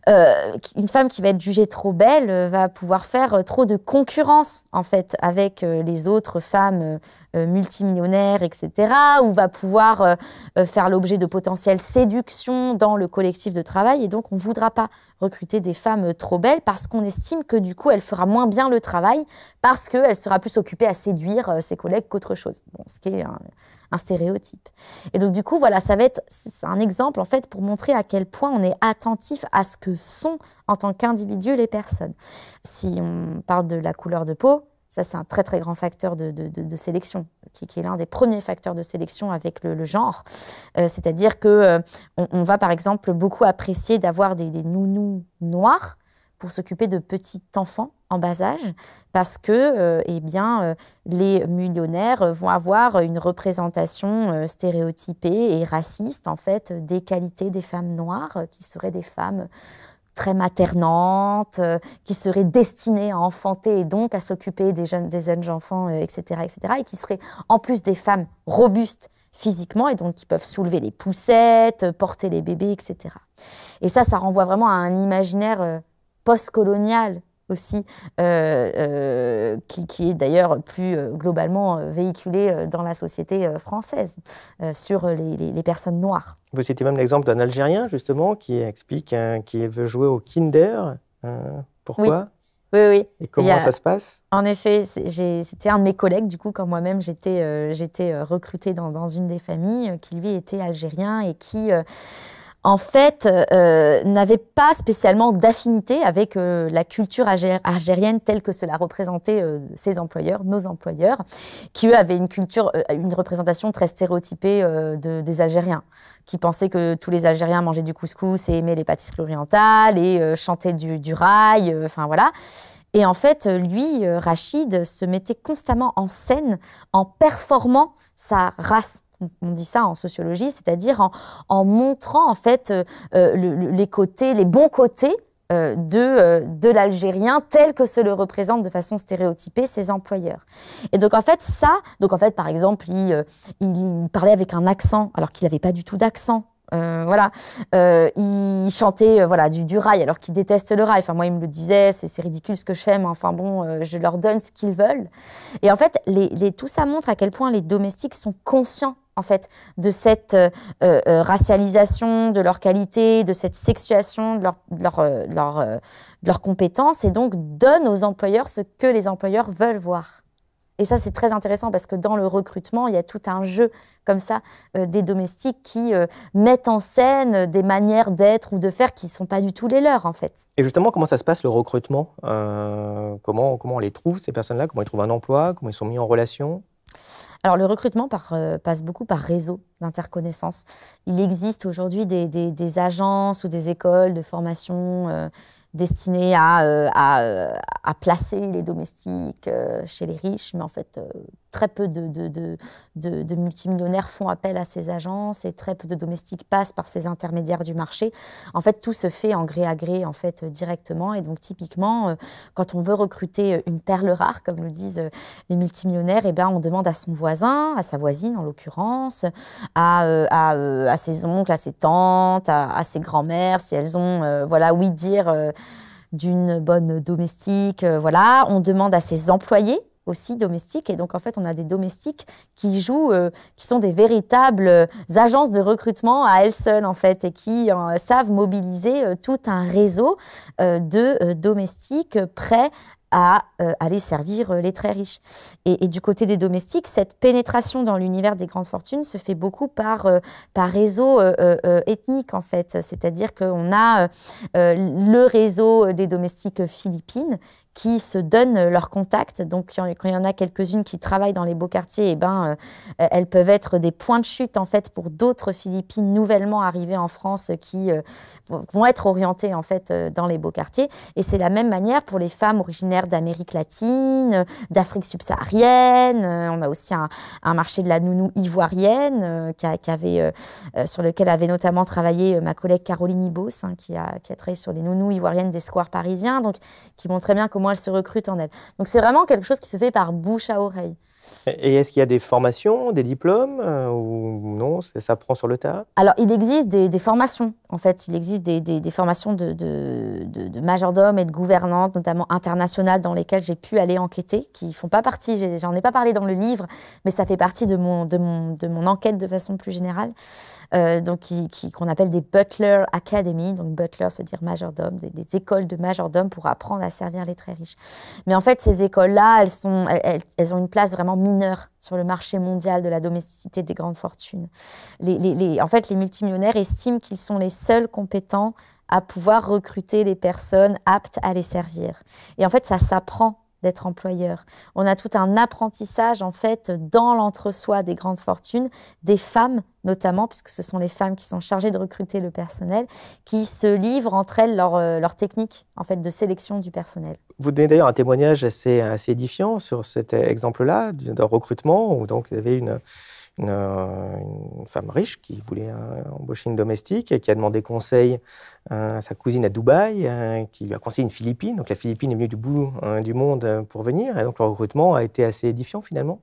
une femme qui va être jugée trop belle va pouvoir faire trop de concurrence en fait avec les autres femmes multimillionnaires, etc. Ou va pouvoir faire l'objet de potentielles séductions dans le collectif de travail. Et donc, on ne voudra pas recruter des femmes trop belles parce qu'on estime que du coup, elle fera moins bien le travail parce qu'elle sera plus occupée à séduire ses collègues qu'autre chose. Bon, ce qui est un stéréotype. Et donc, du coup, voilà, c'est un exemple, en fait, pour montrer à quel point on est attentif à ce que sont, en tant qu'individu, les personnes. Si on parle de la couleur de peau, ça, c'est un très, très grand facteur de sélection, qui est l'un des premiers facteurs de sélection avec le genre. C'est-à-dire qu'on va, par exemple, beaucoup apprécier d'avoir des nounous noirs pour s'occuper de petits enfants en bas âge, parce que les millionnaires vont avoir une représentation stéréotypée et raciste, en fait, des qualités des femmes noires, qui seraient des femmes très maternantes, qui seraient destinées à enfanter et donc à s'occuper des jeunes enfants, etc., et qui seraient en plus des femmes robustes physiquement et donc qui peuvent soulever les poussettes, porter les bébés, etc. Et ça renvoie vraiment à un imaginaire post-colonial aussi, qui est d'ailleurs plus globalement véhiculé dans la société française sur les personnes noires. Vous citez même l'exemple d'un Algérien, justement, qui explique qu'il veut jouer au Kinder. Pourquoi ? Oui, oui. Et comment ça se passe? En effet, c'était un de mes collègues, du coup, quand moi-même j'étais recrutée dans une des familles, qui lui était algérien et qui, en fait, n'avait pas spécialement d'affinité avec la culture algérienne telle que cela représentait ses employeurs, nos employeurs, qui eux avaient une représentation très stéréotypée des Algériens, qui pensaient que tous les Algériens mangeaient du couscous et aimaient les pâtisseries orientales et chantaient du rail, enfin voilà. Et en fait, lui, Rachid, se mettait constamment en scène en performant sa race. On dit ça en sociologie, c'est-à-dire en montrant en fait les bons côtés de l'Algérien tel que se le représentent de façon stéréotypée ses employeurs. Et donc en fait par exemple, il parlait avec un accent alors qu'il n'avait pas du tout d'accent. Il chantait du rail alors qu'il déteste le rail. Enfin, moi, il me le disait, c'est ridicule ce que je fais, mais enfin bon, je leur donne ce qu'ils veulent. Et en fait, tout ça montre à quel point les domestiques sont conscients en fait de cette racialisation de leur qualité, de cette sexuation de leurs compétences, et donc donnent aux employeurs ce que les employeurs veulent voir. Et ça, c'est très intéressant parce que dans le recrutement, il y a tout un jeu comme ça des domestiques qui mettent en scène des manières d'être ou de faire qui ne sont pas du tout les leurs, en fait. Et justement, comment ça se passe, le recrutement? Comment on les trouve, ces personnes-là? Comment ils trouvent un emploi? Comment ils sont mis en relation? Alors, le recrutement passe beaucoup par réseau d'interconnaissance. Il existe aujourd'hui des agences ou des écoles de formation destinées à placer les domestiques chez les riches, mais en fait, très peu de multimillionnaires font appel à ces agences et très peu de domestiques passent par ces intermédiaires du marché. En fait, tout se fait en gré à gré, en fait, directement. Et donc, typiquement, quand on veut recruter une perle rare, comme le disent les multimillionnaires, eh ben, on demande à son voisin, à sa voisine en l'occurrence, à ses oncles, à ses tantes, à ses grands-mères, si elles ont, oui dire d'une bonne domestique. Voilà. On demande à ses employés aussi domestiques. Et donc, en fait, on a des domestiques qui qui sont des véritables agences de recrutement à elles seules, en fait, et qui savent mobiliser tout un réseau de domestiques prêts à aller servir les très riches. Et du côté des domestiques, cette pénétration dans l'univers des grandes fortunes se fait beaucoup par réseau ethnique, en fait. C'est-à-dire qu'on a le réseau des domestiques philippines qui se donnent leurs contacts. Donc, quand il y en a quelques-unes qui travaillent dans les beaux quartiers, eh ben, elles peuvent être des points de chute, en fait, pour d'autres Philippines nouvellement arrivées en France qui vont être orientées, en fait, dans les beaux quartiers. Et c'est la même manière pour les femmes originaires d'Amérique latine, d'Afrique subsaharienne. On a aussi un marché de la nounou ivoirienne sur lequel avait notamment travaillé ma collègue Caroline Ibos, qui a travaillé sur les nounous ivoiriennes des squares parisiens, donc qui montrait bien comment elles se recrutent en elles. Donc c'est vraiment quelque chose qui se fait par bouche à oreille. Et est-ce qu'il y a des formations, des diplômes ou non, ça prend sur le tas? Alors, il existe des formations, en fait. Il existe des formations de majordome et de gouvernante, notamment internationales, dans lesquelles j'ai pu aller enquêter, qui ne font pas partie, j'en ai pas parlé dans le livre, mais ça fait partie de mon enquête de façon plus générale, qu'on appelle des Butler Academy. Donc, Butler, c'est dire majordome, des écoles de majordome pour apprendre à servir les très riches. Mais en fait, ces écoles-là, elles ont une place vraiment mineure sur le marché mondial de la domesticité des grandes fortunes. En fait, les multimillionnaires estiment qu'ils sont les seuls compétents à pouvoir recruter les personnes aptes à les servir. Et en fait, ça s'apprend d'être employeur. On a tout un apprentissage, en fait, dans l'entre-soi des grandes fortunes, des femmes notamment, puisque ce sont les femmes qui sont chargées de recruter le personnel, qui se livrent entre elles leur technique, en fait, de sélection du personnel. Vous donnez d'ailleurs un témoignage assez édifiant sur cet exemple-là, d'un recrutement, où donc il y avait une femme riche qui voulait embaucher une domestique et qui a demandé conseil à sa cousine à Dubaï, qui lui a conseillé une Philippine. Donc la Philippine est venue du bout du monde pour venir, et donc le recrutement a été assez édifiant finalement.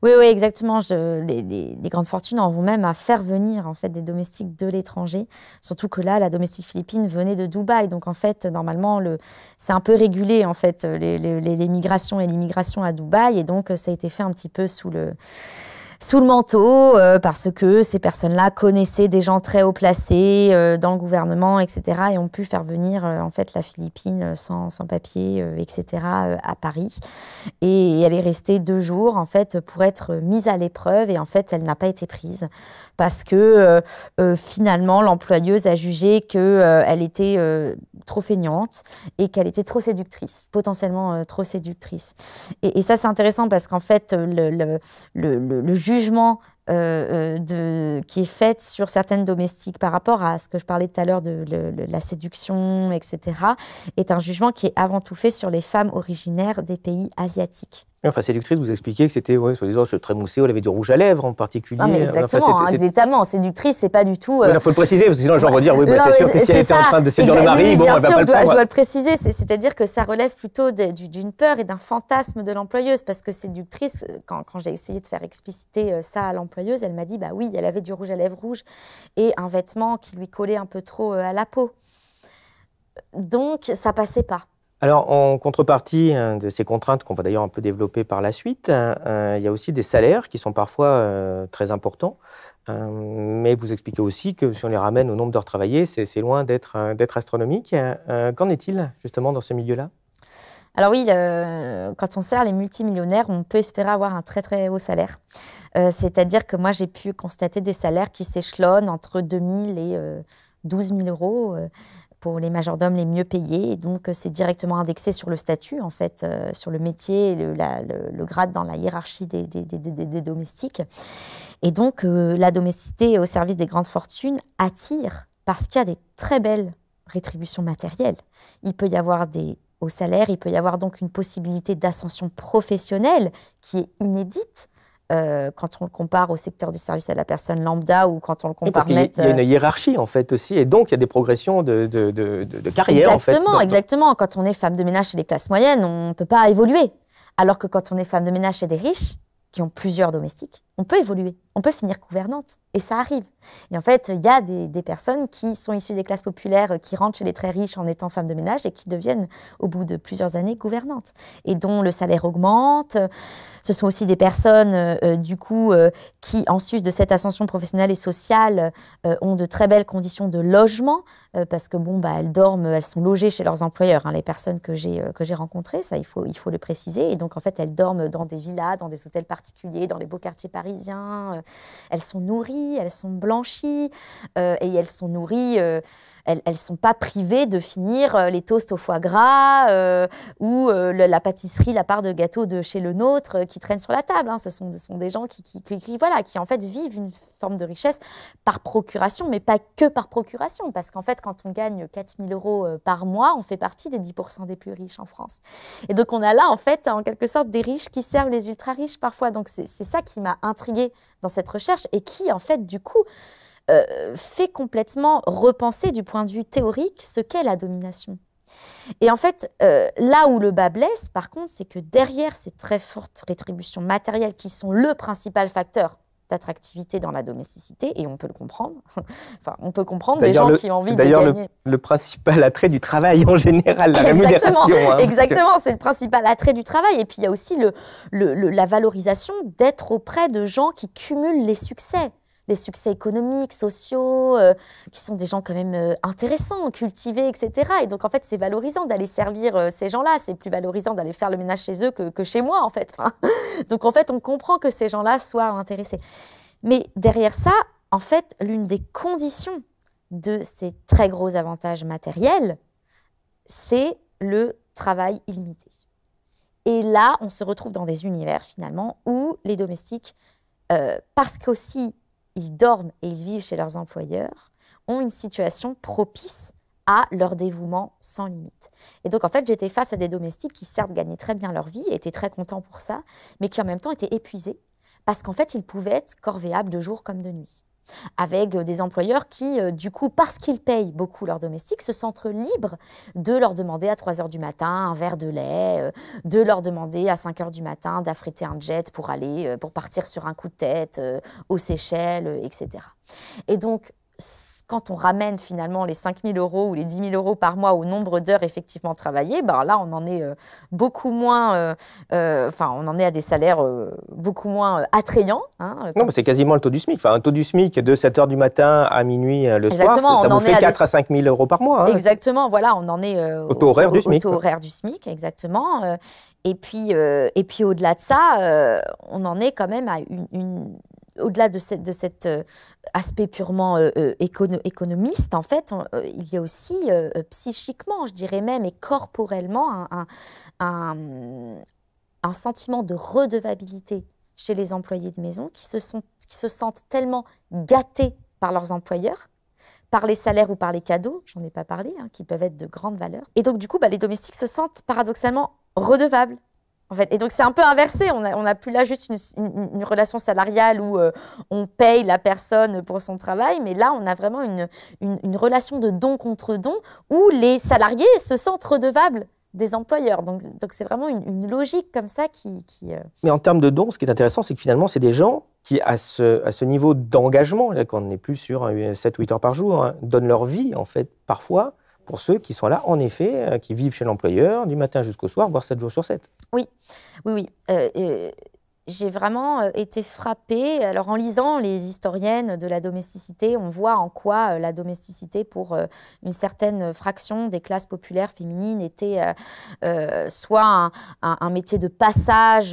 Oui, exactement. Les grandes fortunes en vont même à faire venir, en fait, des domestiques de l'étranger. Surtout que là, la domestique philippine venait de Dubaï. Donc, en fait, normalement, c'est un peu régulé, en fait, les migrations et l'immigration à Dubaï. Et donc, ça a été fait un petit peu sous sous le manteau, parce que ces personnes-là connaissaient des gens très haut placés dans le gouvernement, etc., et ont pu faire venir en fait la Philippine sans papier, etc., à Paris. Et elle est restée 2 jours en fait pour être mise à l'épreuve, et en fait elle n'a pas été prise parce que finalement l'employeuse a jugé qu'elle était trop feignante et qu'elle était trop séductrice, potentiellement trop séductrice. Et ça c'est intéressant parce qu'en fait le jugement qui est fait sur certaines domestiques par rapport à ce que je parlais tout à l'heure de la séduction, etc., est un jugement qui est avant tout fait sur les femmes originaires des pays asiatiques. Enfin, séductrice, vous expliquiez que c'était, soi-disant, très moussé, elle avait du rouge à lèvres en particulier. Non, mais exactement, exactement. Séductrice, c'est pas du tout... Il faut le préciser, parce que sinon, j'en redire, c'est sûr que si elle était en train de séduire le mari, bon, elle va pas le prendre. Je dois le préciser, c'est-à-dire que ça relève plutôt d'une peur et d'un fantasme de l'employeuse, parce que séductrice, quand j'ai essayé de faire expliciter ça à l'employeuse, elle m'a dit, bah oui, elle avait du rouge à lèvres rouge et un vêtement qui lui collait un peu trop à la peau. Donc, ça passait pas. Alors, en contrepartie de ces contraintes qu'on va d'ailleurs un peu développer par la suite, il y a aussi des salaires qui sont parfois très importants. Mais vous expliquez aussi que si on les ramène au nombre d'heures travaillées, c'est loin d'être astronomique. Qu'en est-il justement dans ce milieu-là ? Alors oui, quand on sert les multimillionnaires, on peut espérer avoir un très très haut salaire. C'est-à-dire que moi, j'ai pu constater des salaires qui s'échelonnent entre 2 000 et 12 000 euros. Pour les majordomes les mieux payés. Et donc, c'est directement indexé sur le statut, en fait, sur le métier, le grade dans la hiérarchie des domestiques. Et donc, la domesticité au service des grandes fortunes attire parce qu'il y a des très belles rétributions matérielles. Il peut y avoir des hauts salaires, il peut y avoir donc une possibilité d'ascension professionnelle qui est inédite. Quand on le compare au secteur des services à la personne lambda ou quand on le compare... Oui, parce qu'il y a une hiérarchie, en fait, aussi, et donc il y a des progressions de carrière, exactement, en fait. Exactement. Quand on est femme de ménage chez les classes moyennes, on ne peut pas évoluer. Alors que quand on est femme de ménage chez des riches, qui ont plusieurs domestiques, on peut évoluer, on peut finir gouvernante, et ça arrive. Et en fait, il y a des personnes qui sont issues des classes populaires, qui rentrent chez les très riches en étant femmes de ménage et qui deviennent, au bout de plusieurs années, gouvernantes, et dont le salaire augmente. Ce sont aussi des personnes, du coup, qui, en sus de cette ascension professionnelle et sociale, ont de très belles conditions de logement, parce que, bon, elles dorment, elles sont logées chez leurs employeurs, hein, les personnes que j'ai rencontrées, ça, il faut le préciser. Et donc, en fait, elles dorment dans des villas, dans des hôtels particuliers, dans les beaux quartiers parisiens. Elles sont nourries, elles sont blanchies, et elles sont nourries... Elles ne sont pas privées de finir les toasts au foie gras ou la pâtisserie, la part de gâteau de chez le nôtre qui traîne sur la table. Hein. Ce sont des gens qui en fait vivent une forme de richesse par procuration, mais pas que par procuration. Parce qu'en fait, quand on gagne 4 000 euros par mois, on fait partie des 10% des plus riches en France. Et donc, on a là, en fait, en quelque sorte, des riches qui servent les ultra-riches parfois. Donc, c'est ça qui m'a intriguée dans cette recherche et qui, en fait, du coup... fait complètement repenser du point de vue théorique ce qu'est la domination. Et en fait, là où le bas blesse, par contre, c'est que derrière ces très fortes rétributions matérielles qui sont le principal facteur d'attractivité dans la domesticité, et on peut le comprendre, enfin, on peut comprendre des gens qui ont envie de gagner. C'est d'ailleurs le principal attrait du travail en général, la rémunération. Hein, exactement, c'est le principal attrait du travail. Et puis, il y a aussi la valorisation d'être auprès de gens qui cumulent les succès économiques, sociaux, qui sont des gens quand même intéressants, cultivés, etc. Et donc, en fait, c'est valorisant d'aller servir ces gens-là. C'est plus valorisant d'aller faire le ménage chez eux que chez moi, en fait. Enfin, donc, en fait, on comprend que ces gens-là soient intéressés. Mais derrière ça, en fait, l'une des conditions de ces très gros avantages matériels, c'est le travail illimité. Et là, on se retrouve dans des univers, finalement, où les domestiques, parce qu'aussi, ils dorment et ils vivent chez leurs employeurs, ont une situation propice à leur dévouement sans limite. Et donc, en fait, j'étais face à des domestiques qui, certes, gagnaient très bien leur vie, étaient très contents pour ça, mais qui, en même temps, étaient épuisés parce qu'en fait, ils pouvaient être corvéables de jour comme de nuit. Avec des employeurs qui, du coup, parce qu'ils payent beaucoup leurs domestiques, se sentent libres de leur demander à 3 h du matin un verre de lait, de leur demander à 5 h du matin d'affréter un jet pour partir sur un coup de tête aux Seychelles, etc. Et donc, quand on ramène finalement les 5 000 € ou les 10 000 € par mois au nombre d'heures effectivement travaillées, ben là, on en est beaucoup moins, on en est à des salaires beaucoup moins attrayants. Hein, non, c'est quasiment le taux du SMIC. Enfin, un taux du SMIC de 7 h du matin à minuit le soir, ça vous fait 4 à 5 000 € par mois. Hein. Exactement, voilà, on en est au taux horaire du SMIC. Au taux horaire du SMIC, exactement. Et puis au-delà de ça, on en est quand même à au-delà de cet aspect purement économiste, en fait, il y a aussi psychiquement, je dirais même, et corporellement, un sentiment de redevabilité chez les employés de maison qui se sentent tellement gâtés par leurs employeurs, par les salaires ou par les cadeaux, j'en ai pas parlé, qui peuvent être de grande valeur. Et donc, du coup, les domestiques se sentent paradoxalement redevables. En fait. Et donc, c'est un peu inversé. On n'a plus là juste une relation salariale où on paye la personne pour son travail, mais là, on a vraiment une relation de don contre don où les salariés se sentent redevables des employeurs. Donc c'est vraiment une logique comme ça qui... Mais en termes de dons, ce qui est intéressant, c'est que finalement, c'est des gens qui, à ce niveau d'engagement, quand on n'est plus sur 7 ou 8 heures par jour, donnent leur vie, en fait, parfois, pour ceux qui sont là, en effet, qui vivent chez l'employeur du matin jusqu'au soir, voire 7 jours sur 7. Oui. J'ai vraiment été frappée. Alors, en lisant les historiennes de la domesticité, on voit en quoi la domesticité, pour une certaine fraction des classes populaires féminines, était soit un métier de passage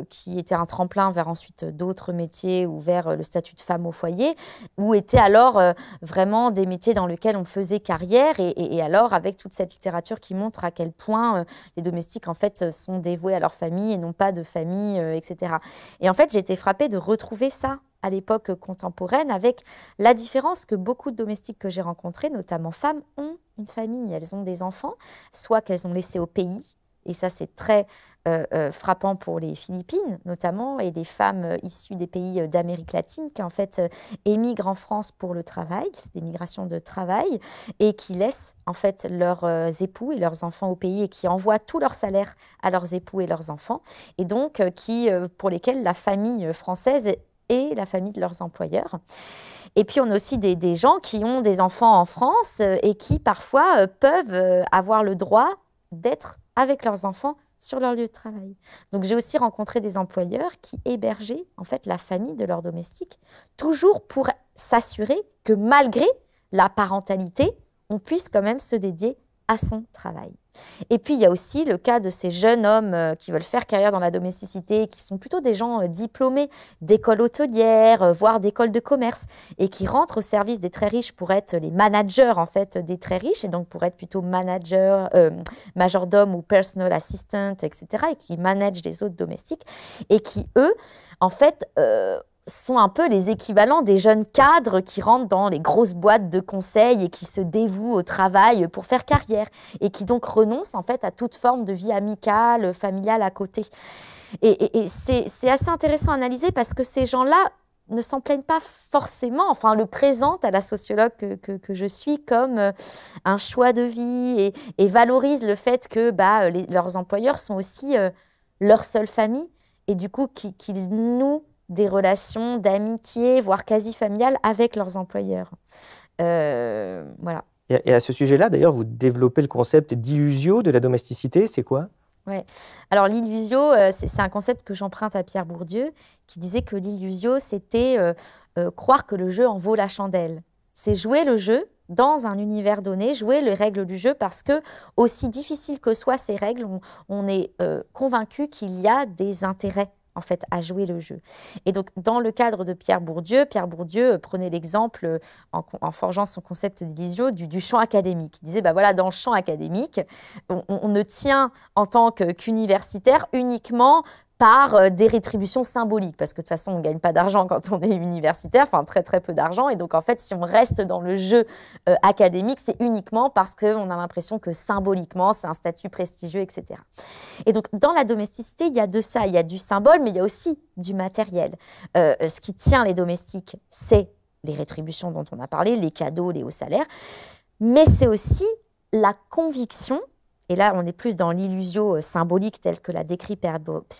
qui était un tremplin vers ensuite d'autres métiers ou vers le statut de femme au foyer, ou était alors vraiment des métiers dans lesquels on faisait carrière. Et alors, avec toute cette littérature qui montre à quel point les domestiques, en fait, sont dévoués à leur famille et non pas de famille, etc. Et en fait, j'ai été frappée de retrouver ça à l'époque contemporaine, avec la différence que beaucoup de domestiques que j'ai rencontrés, notamment femmes, ont une famille. Elles ont des enfants, soit qu'elles ont laissés au pays, et ça c'est très frappant pour les Philippines notamment, et les femmes issues des pays d'Amérique latine qui en fait émigrent en France pour le travail, c'est des migrations de travail, et qui laissent en fait leurs époux et leurs enfants au pays et qui envoient tout leur salaire à leurs époux et leurs enfants, et donc pour lesquels la famille française est la famille de leurs employeurs. Et puis, on a aussi des gens qui ont des enfants en France et qui parfois peuvent avoir le droit d'être avec leurs enfants sur leur lieu de travail. Donc, j'ai aussi rencontré des employeurs qui hébergeaient en fait la famille de leurs domestiques, toujours pour s'assurer que malgré la parentalité, on puisse quand même se dédier à son travail. Et puis, il y a aussi le cas de ces jeunes hommes qui veulent faire carrière dans la domesticité, qui sont plutôt des gens diplômés d'écoles hôtelières, voire d'écoles de commerce, et qui rentrent au service des très riches pour être les managers en fait, des très riches, et donc pour être plutôt manager, majordome ou personal assistant, etc., et qui managent les autres domestiques, et qui, eux, en fait... sont un peu les équivalents des jeunes cadres qui rentrent dans les grosses boîtes de conseil et qui se dévouent au travail pour faire carrière et qui donc renoncent en fait à toute forme de vie amicale, familiale à côté. Et c'est assez intéressant à analyser parce que ces gens-là ne s'en plaignent pas forcément, enfin le présentent à la sociologue que je suis comme un choix de vie et valorisent le fait que leurs employeurs sont aussi leur seule famille et du coup qu'ils nouent des relations d'amitié, voire quasi familiales avec leurs employeurs. Voilà. Et à ce sujet-là, d'ailleurs, vous développez le concept d'illusio de la domesticité, c'est quoi ? Ouais. Alors l'illusio, c'est un concept que j'emprunte à Pierre Bourdieu, qui disait que l'illusio, c'était croire que le jeu en vaut la chandelle. C'est jouer le jeu dans un univers donné, jouer les règles du jeu, parce que, aussi difficiles que soient ces règles, on est convaincu qu'il y a des intérêts en fait, à jouer le jeu. Et donc, dans le cadre de Pierre Bourdieu prenait l'exemple, en forgeant son concept d'illusio, du champ académique. Il disait, voilà, dans le champ académique, on ne tient en tant qu'universitaire uniquement par des rétributions symboliques, parce que de toute façon, on ne gagne pas d'argent quand on est universitaire, enfin très très peu d'argent, et donc en fait, si on reste dans le jeu académique, c'est uniquement parce qu'on a l'impression que symboliquement, c'est un statut prestigieux, etc. Et donc, dans la domesticité, il y a de ça, il y a du symbole, mais il y a aussi du matériel. Ce qui tient les domestiques, c'est les rétributions dont on a parlé, les cadeaux, les hauts salaires, mais c'est aussi la conviction, et là, on est plus dans l'illusio symbolique telle que l'a décrit Pierre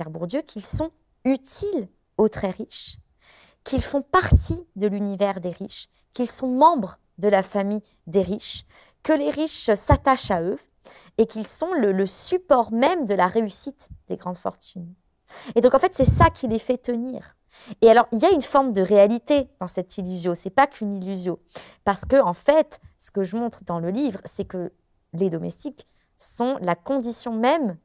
Bourdieu, qu'ils sont utiles aux très riches, qu'ils font partie de l'univers des riches, qu'ils sont membres de la famille des riches, que les riches s'attachent à eux et qu'ils sont le support même de la réussite des grandes fortunes. Et donc, en fait, c'est ça qui les fait tenir. Et alors, il y a une forme de réalité dans cette illusion. Ce n'est pas qu'une illusion. Parce que, en fait, ce que je montre dans le livre, c'est que les domestiques sont la condition même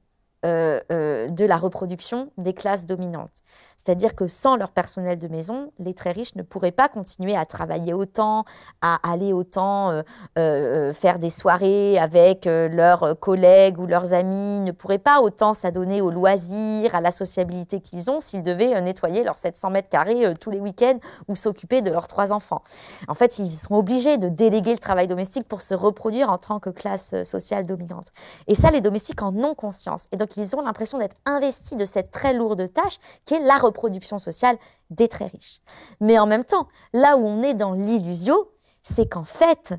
de la reproduction des classes dominantes. C'est-à-dire que sans leur personnel de maison, les très riches ne pourraient pas continuer à travailler autant, à aller autant faire des soirées avec leurs collègues ou leurs amis, ne pourraient pas autant s'adonner aux loisirs, à la sociabilité qu'ils ont s'ils devaient nettoyer leurs 700 mètres carrés tous les week-ends ou s'occuper de leurs 3 enfants. En fait, ils seront obligés de déléguer le travail domestique pour se reproduire en tant que classe sociale dominante. Et ça, les domestiques en ont conscience. Et donc, ils ont l'impression d'être investis de cette très lourde tâche qui est la reproduction sociale des très riches. Mais en même temps, là où on est dans l'illusion, c'est qu'en fait,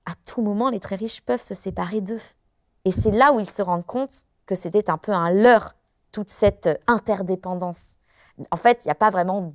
à tout moment, les très riches peuvent se séparer d'eux. Et c'est là où ils se rendent compte que c'était un peu un leurre, toute cette interdépendance. En fait, il n'y a pas vraiment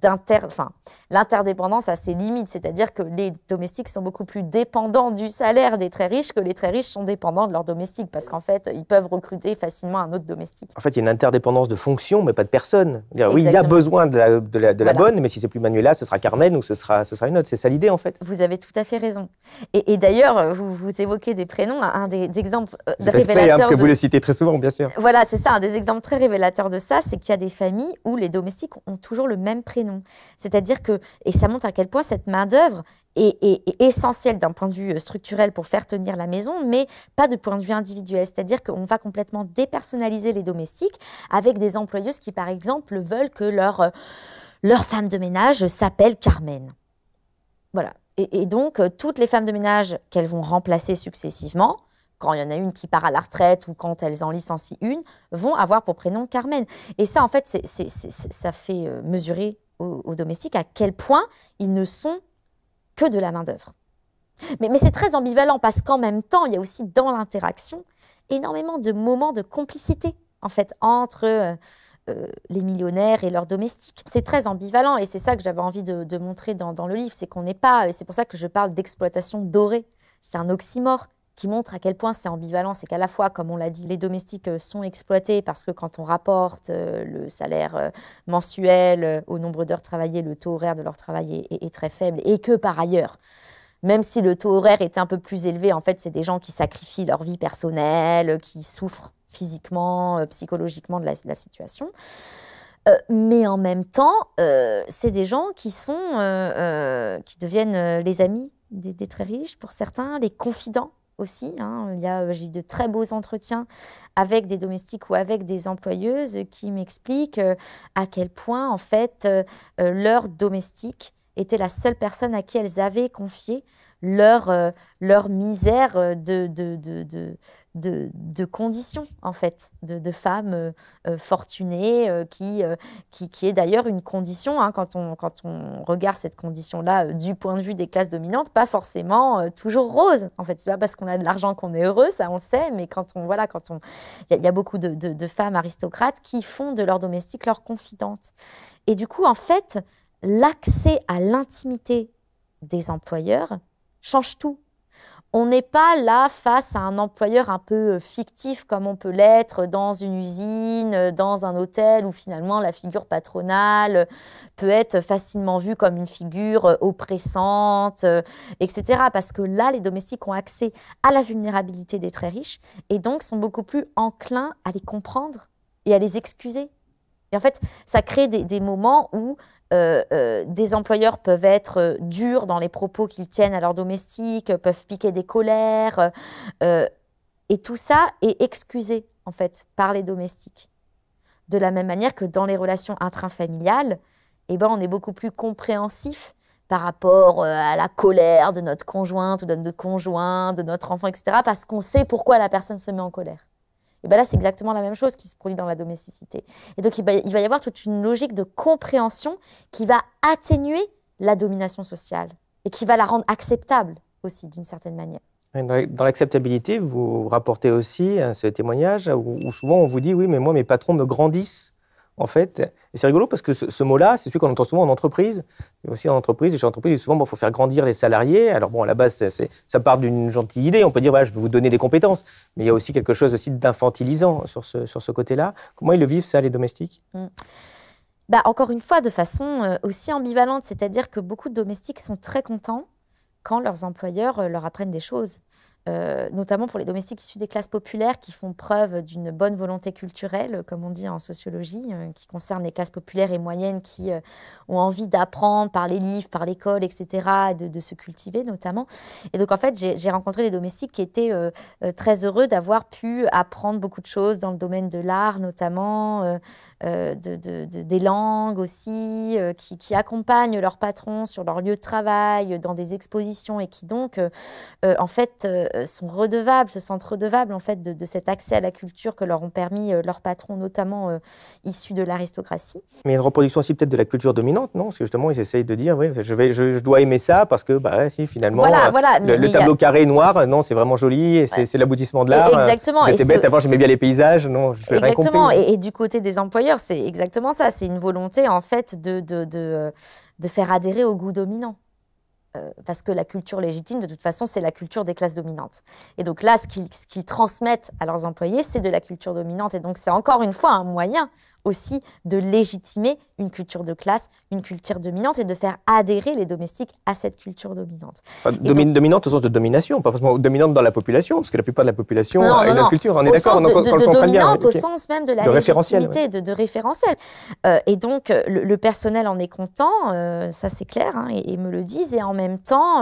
l'interdépendance a ses limites, c'est-à-dire que les domestiques sont beaucoup plus dépendants du salaire des très riches que les très riches sont dépendants de leurs domestiques, parce qu'en fait, ils peuvent recruter facilement un autre domestique. En fait, il y a une interdépendance de fonction, mais pas de personne. Oui, il y a besoin de la bonne, mais si c'est plus Manuela, ce sera Carmen ou ce sera une autre. C'est ça l'idée, en fait. Vous avez tout à fait raison. Et d'ailleurs, vous évoquez des prénoms, un des exemples révélateurs. Parce que vous les citez très souvent, bien sûr. Voilà, c'est ça, un des exemples très révélateurs de ça, c'est qu'il y a des familles où les domestiques ont toujours le même prénom. C'est-à-dire que, et ça montre à quel point cette main-d'œuvre est essentielle d'un point de vue structurel pour faire tenir la maison, mais pas de point de vue individuel. C'est-à-dire qu'on va complètement dépersonnaliser les domestiques avec des employeuses qui, par exemple, veulent que leur femme de ménage s'appelle Carmen. Voilà. Et donc, toutes les femmes de ménage qu'elles vont remplacer successivement, quand il y en a une qui part à la retraite ou quand elles en licencient une, vont avoir pour prénom Carmen. Et ça, en fait, ça fait mesurer aux domestiques à quel point ils ne sont que de la main-d'œuvre. Mais c'est très ambivalent parce qu'en même temps, il y a aussi dans l'interaction énormément de moments de complicité, en fait, entre les millionnaires et leurs domestiques. C'est très ambivalent et c'est ça que j'avais envie de montrer dans le livre, c'est qu'on n'est pas, et c'est pour ça que je parle d'exploitation dorée. C'est un oxymore qui montre à quel point c'est ambivalent, c'est qu'à la fois, comme on l'a dit, les domestiques sont exploités parce que quand on rapporte le salaire mensuel au nombre d'heures travaillées, le taux horaire de leur travail est très faible et que par ailleurs, même si le taux horaire était un peu plus élevé, en fait, c'est des gens qui sacrifient leur vie personnelle, qui souffrent physiquement, psychologiquement de la situation. Mais en même temps, c'est des gens qui deviennent les amis des très riches pour certains, les confidents aussi. J'ai eu de très beaux entretiens avec des domestiques ou avec des employeuses qui m'expliquent à quel point, en fait, leur domestique était la seule personne à qui elles avaient confié leur misère de conditions, en fait, de femmes fortunées, qui est d'ailleurs une condition, quand on regarde cette condition-là du point de vue des classes dominantes, pas forcément toujours rose. En fait, c'est pas parce qu'on a de l'argent qu'on est heureux, ça on le sait, mais il y a beaucoup de femmes aristocrates qui font de leur domestique leur confidente. Et du coup, en fait, l'accès à l'intimité des employeurs change tout. On n'est pas là face à un employeur un peu fictif comme on peut l'être dans une usine, dans un hôtel où finalement la figure patronale peut être facilement vue comme une figure oppressante, etc. Parce que là, les domestiques ont accès à la vulnérabilité des très riches et donc sont beaucoup plus enclins à les comprendre et à les excuser. Et en fait, ça crée des moments où des employeurs peuvent être durs dans les propos qu'ils tiennent à leurs domestiques, peuvent piquer des colères, et tout ça est excusé, en fait, par les domestiques. De la même manière que dans les relations intrafamiliales, on est beaucoup plus compréhensif par rapport à la colère de notre conjointe ou de notre conjoint, de notre enfant, etc., parce qu'on sait pourquoi la personne se met en colère. Et là, c'est exactement la même chose qui se produit dans la domesticité. Et donc, il va y avoir toute une logique de compréhension qui va atténuer la domination sociale et qui va la rendre acceptable aussi, d'une certaine manière. Dans l'acceptabilité, vous rapportez aussi ce témoignage où souvent on vous dit « oui, mais moi, mes patrons me grandissent en fait. Et c'est rigolo parce que ce mot-là, c'est celui qu'on entend souvent en entreprise. Et aussi en entreprise, et chez l'entreprise, souvent, il faut faire grandir les salariés. Alors bon, à la base, ça part d'une gentille idée. On peut dire, voilà, je vais vous donner des compétences. Mais il y a aussi quelque chose aussi d'infantilisant sur ce côté-là. Comment ils le vivent, ça, les domestiques? Encore une fois, de façon aussi ambivalente. C'est-à-dire que beaucoup de domestiques sont très contents quand leurs employeurs leur apprennent des choses. Notamment pour les domestiques issus des classes populaires qui font preuve d'une bonne volonté culturelle, comme on dit en sociologie, qui concerne les classes populaires et moyennes qui ont envie d'apprendre par les livres, par l'école, etc., et de se cultiver notamment. Et donc en fait, j'ai rencontré des domestiques qui étaient très heureux d'avoir pu apprendre beaucoup de choses dans le domaine de l'art notamment, des langues aussi, qui accompagnent leurs patrons sur leur lieu de travail, dans des expositions et qui donc en fait sont redevables, se sentent redevables en fait de cet accès à la culture que leur ont permis leurs patrons, notamment issus de l'aristocratie. Mais il y a une reproduction aussi peut-être de la culture dominante, non? Parce que justement, ils essayent de dire, oui, je dois aimer ça parce que, si, finalement, le tableau carré noir, non, c'est vraiment joli, et c'est l'aboutissement de l'art. Exactement. J'étais bête, avant j'aimais bien les paysages, non, je n'ai rien compris. Exactement, et du côté des employeurs, c'est exactement ça, c'est une volonté en fait de faire adhérer au goût dominant. Parce que la culture légitime, de toute façon, c'est la culture des classes dominantes. Et donc là, ce qu'ils transmettent à leurs employés, c'est de la culture dominante. Et donc, c'est encore une fois un moyen aussi de légitimer une culture de classe, une culture dominante et de faire adhérer les domestiques à cette culture dominante. Dominante au sens de domination, pas forcément dominante dans la population, parce que la plupart de la population a une culture. On est d'accord, dominante au sens même de la légitimité, de référentiel. Et donc, le personnel en est content, ça c'est clair, hein, et me le disent, et en même temps,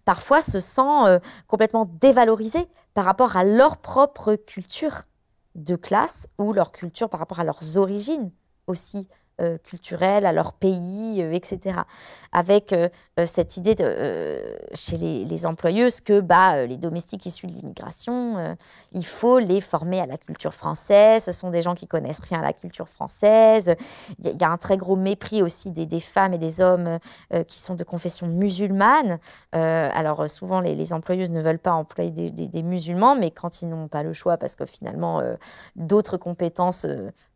parfois se sent complètement dévalorisé par rapport à leur propre culture de classe ou leur culture par rapport à leurs origines aussi culturelles, à leur pays, etc. Avec cette idée chez les employeuses que les domestiques issus de l'immigration, il faut les former à la culture française, ce sont des gens qui connaissent rien à la culture française. Il y a un très gros mépris aussi des femmes et des hommes qui sont de confession musulmane. Alors souvent les employeuses ne veulent pas employer des musulmans, mais quand ils n'ont pas le choix parce que finalement d'autres compétences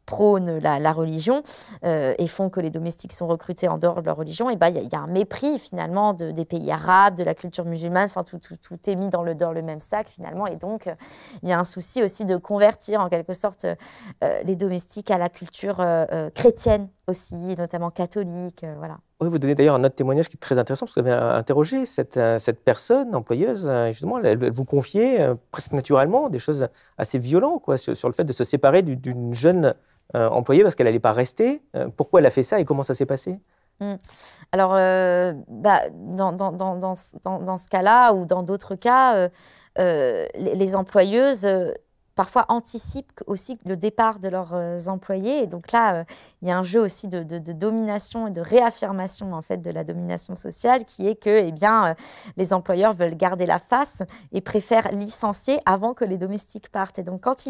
prônent la religion et font que les domestiques sont recrutés en dehors de leur religion, et il y a un mépris finalement des pays arabes, de la culture musulmane, enfin tout est mis dans le même sac finalement, et donc il y a un souci aussi de convertir en quelque sorte les domestiques à la culture chrétienne aussi, notamment catholique, voilà. Oui, vous donnez d'ailleurs un autre témoignage qui est très intéressant, parce que vous avez interrogé cette personne employeuse, justement, elle vous confiait presque naturellement des choses assez violentes, quoi, sur le fait de se séparer d'une jeune employée parce qu'elle n'allait pas rester. Pourquoi elle a fait ça et comment ça s'est passé? Alors, dans ce cas-là ou dans d'autres cas, les employeuses parfois anticipent aussi le départ de leurs employés. Et donc là, il y a un jeu aussi de domination et de réaffirmation en fait, de la domination sociale qui est que les employeurs veulent garder la face et préfèrent licencier avant que les domestiques partent. Et donc quand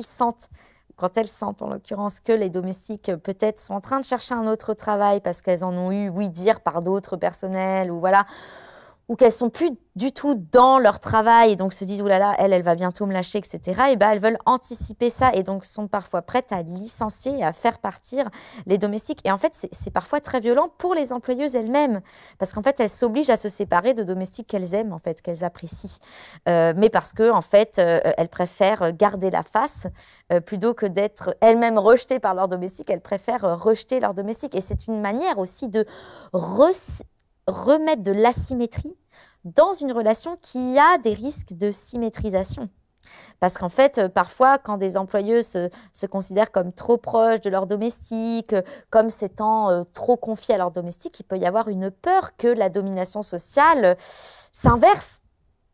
elles sentent en l'occurrence que les domestiques peut-être sont en train de chercher un autre travail parce qu'elles en ont eu oui dire par d'autres personnels ou qu'elles sont plus du tout dans leur travail et donc se disent « oulala, elle va bientôt me lâcher, etc. » Et elles veulent anticiper ça et donc sont parfois prêtes à licencier et à faire partir les domestiques. Et en fait, c'est parfois très violent pour les employeuses elles-mêmes parce qu'en fait, elles s'obligent à se séparer de domestiques qu'elles aiment, en fait, qu'elles apprécient. Mais parce que en fait, elles préfèrent garder la face plutôt que d'être elles-mêmes rejetées par leurs domestiques. Elles préfèrent rejeter leurs domestiques. Et c'est une manière aussi de remettre de l'asymétrie dans une relation qui a des risques de symétrisation. Parce qu'en fait, parfois, quand des employeuses se considèrent comme trop proches de leurs domestiques, comme s'étant trop confiées à leurs domestiques, il peut y avoir une peur que la domination sociale s'inverse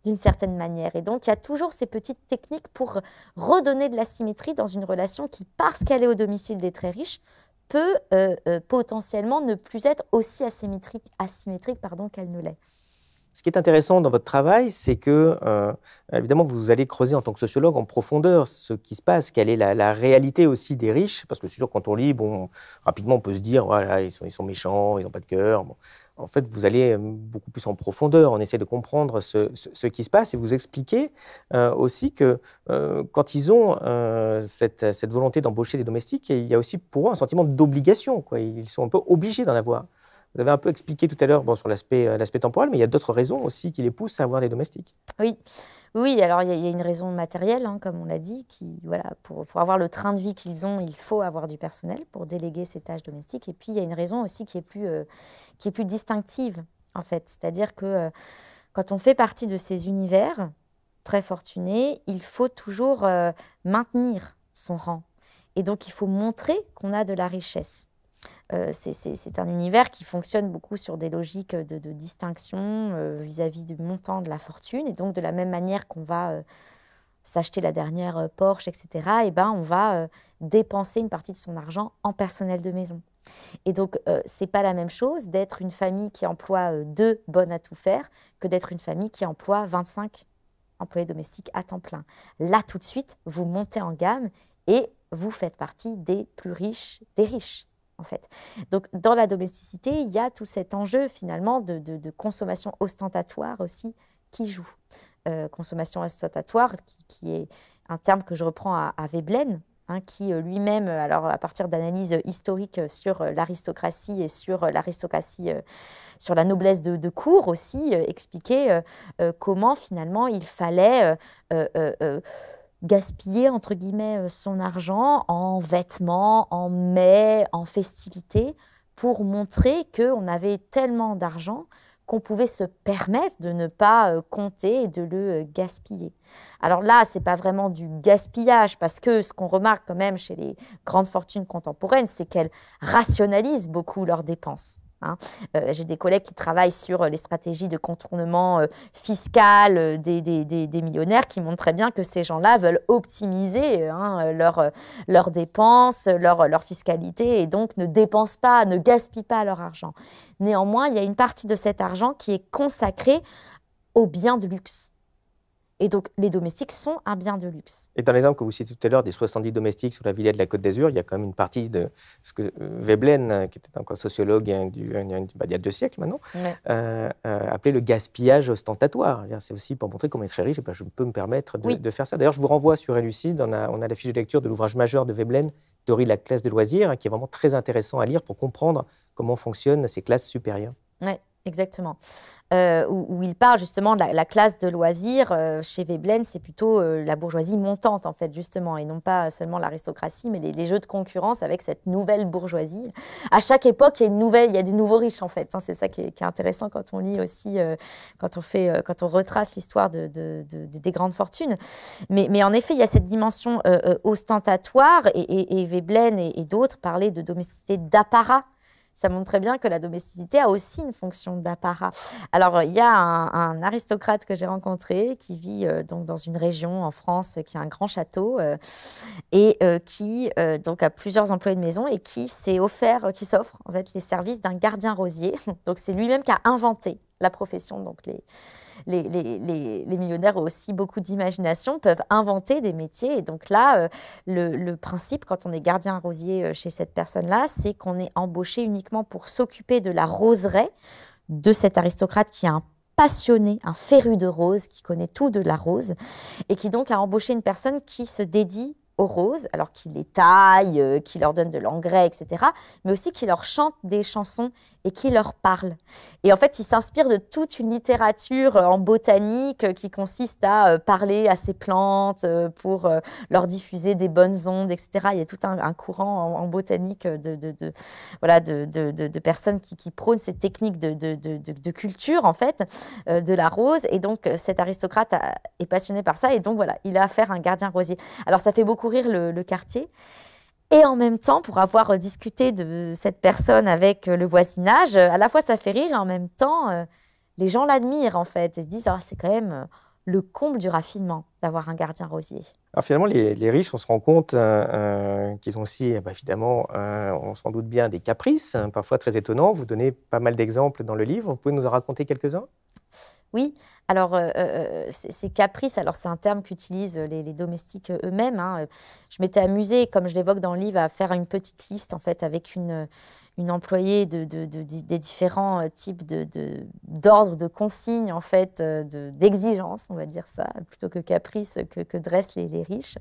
d'une certaine manière. Et donc, il y a toujours ces petites techniques pour redonner de la symétrie dans une relation qui, parce qu'elle est au domicile des très riches, peut potentiellement ne plus être aussi asymétrique qu'elle ne l'est. Ce qui est intéressant dans votre travail, c'est que, évidemment, vous allez creuser en tant que sociologue en profondeur ce qui se passe, quelle est la réalité aussi des riches, parce que c'est sûr, quand on lit, rapidement, on peut se dire, voilà, ils sont méchants, ils n'ont pas de cœur. Bon. en fait, vous allez beaucoup plus en profondeur, on essaie de comprendre ce qui se passe et vous expliquez aussi que quand ils ont cette volonté d'embaucher des domestiques, il y a aussi pour eux un sentiment d'obligation, quoi. Ils sont un peu obligés d'en avoir. Vous avez un peu expliqué tout à l'heure sur l'aspect temporel, mais il y a d'autres raisons aussi qui les poussent à avoir des domestiques. Oui, oui, alors il y a une raison matérielle, hein, comme on l'a dit, voilà, pour avoir le train de vie qu'ils ont, il faut avoir du personnel pour déléguer ces tâches domestiques. Et puis, il y a une raison aussi qui est plus distinctive, en fait. C'est-à-dire que quand on fait partie de ces univers très fortunés, il faut toujours maintenir son rang. Et donc, il faut montrer qu'on a de la richesse. C'est un univers qui fonctionne beaucoup sur des logiques de distinction vis-à-vis du montant de la fortune. Et donc, de la même manière qu'on va s'acheter la dernière Porsche, etc., et ben, on va dépenser une partie de son argent en personnel de maison. Et donc, ce n'est pas la même chose d'être une famille qui emploie 2 bonnes à tout faire que d'être une famille qui emploie 25 employés domestiques à temps plein. Là, tout de suite, vous montez en gamme et vous faites partie des plus riches des riches. En fait. Donc, dans la domesticité, il y a tout cet enjeu finalement de consommation ostentatoire aussi qui joue. Consommation ostentatoire, qui est un terme que je reprends à Veblen, hein, qui lui-même, alors à partir d'analyses historiques sur l'aristocratie et sur l'aristocratie, sur la noblesse de cour aussi, expliquait comment finalement il fallait gaspiller, entre guillemets, son argent en vêtements, en mets, en festivités, pour montrer qu'on avait tellement d'argent qu'on pouvait se permettre de ne pas compter et de le gaspiller. Alors là, ce n'est pas vraiment du gaspillage, parce que ce qu'on remarque quand même chez les grandes fortunes contemporaines, c'est qu'elles rationalisent beaucoup leurs dépenses. Hein. J'ai des collègues qui travaillent sur les stratégies de contournement fiscal des millionnaires qui montrent très bien que ces gens-là veulent optimiser leurs dépenses, leur fiscalité et donc ne dépensent pas, ne gaspillent pas leur argent. Néanmoins, il y a une partie de cet argent qui est consacrée aux biens de luxe. Et donc, les domestiques sont un bien de luxe. Et dans l'exemple que vous citiez tout à l'heure des 70 domestiques sur la Villette de la Côte d'Azur, il y a quand même une partie de ce que Veblen, qui était encore sociologue il y a 2 siècles maintenant, ouais. Appelait le gaspillage ostentatoire. C'est aussi pour montrer qu'on est très riche et je peux me permettre de faire ça. D'ailleurs, je vous renvoie sur Elucide, on a la fiche de lecture de l'ouvrage majeur de Veblen, Théorie de la classe de loisirs, qui est vraiment très intéressant à lire pour comprendre comment fonctionnent ces classes supérieures. Oui. Exactement. Où il parle justement de la classe de loisirs. Chez Veblen, c'est plutôt la bourgeoisie montante, en fait, justement, et non pas seulement l'aristocratie, mais les jeux de concurrence avec cette nouvelle bourgeoisie. À chaque époque, il y a des nouveaux riches, en fait. Hein, c'est ça qui est intéressant quand on lit aussi, quand on retrace l'histoire des grandes fortunes. Mais en effet, il y a cette dimension ostentatoire, et Veblen et d'autres parlaient de domesticité d'apparat. Ça montre très bien que la domesticité a aussi une fonction d'apparat. Alors, il y a un aristocrate que j'ai rencontré qui vit donc dans une région en France qui a un grand château et qui donc a plusieurs employés de maison et qui s'offre en fait les services d'un gardien rosier. Donc, c'est lui-même qui a inventé la profession. Donc, les millionnaires ont aussi beaucoup d'imagination, peuvent inventer des métiers. Et donc là, le principe, quand on est gardien rosier chez cette personne-là, c'est qu'on est embauché uniquement pour s'occuper de la roseraie de cet aristocrate qui est un passionné, un féru de roses, qui connaît tout de la rose, et qui donc a embauché une personne qui se dédie aux roses, alors qui les taille, qui leur donne de l'engrais, etc., mais aussi qui leur chante des chansons et qui leur parle. Et en fait, il s'inspire de toute une littérature en botanique qui consiste à parler à ces plantes pour leur diffuser des bonnes ondes, etc. Il y a tout un courant en botanique de personnes qui prônent ces techniques de culture, en fait, de la rose. Et donc, cet aristocrate est passionné par ça. Et donc, voilà, il a affaire à un gardien rosier. Alors, ça fait beaucoup rire le quartier. Et en même temps, pour avoir discuté de cette personne avec le voisinage, à la fois ça fait rire et en même temps, les gens l'admirent en fait. Ils se disent c'est quand même le comble du raffinement d'avoir un gardien rosier. Alors finalement, les riches, on se rend compte qu'ils ont aussi, évidemment, on s'en doute bien, des caprices, parfois très étonnants. Vous donnez pas mal d'exemples dans le livre. Vous pouvez nous en raconter quelques-uns ? Oui. Alors, c'est caprice. Alors, c'est un terme qu'utilisent les domestiques eux-mêmes, hein. Je m'étais amusée, comme je l'évoque dans le livre, à faire une petite liste, en fait, avec une employée des différents types d'ordres, de consignes, en fait, d'exigences, on va dire ça, plutôt que caprice que dressent les riches.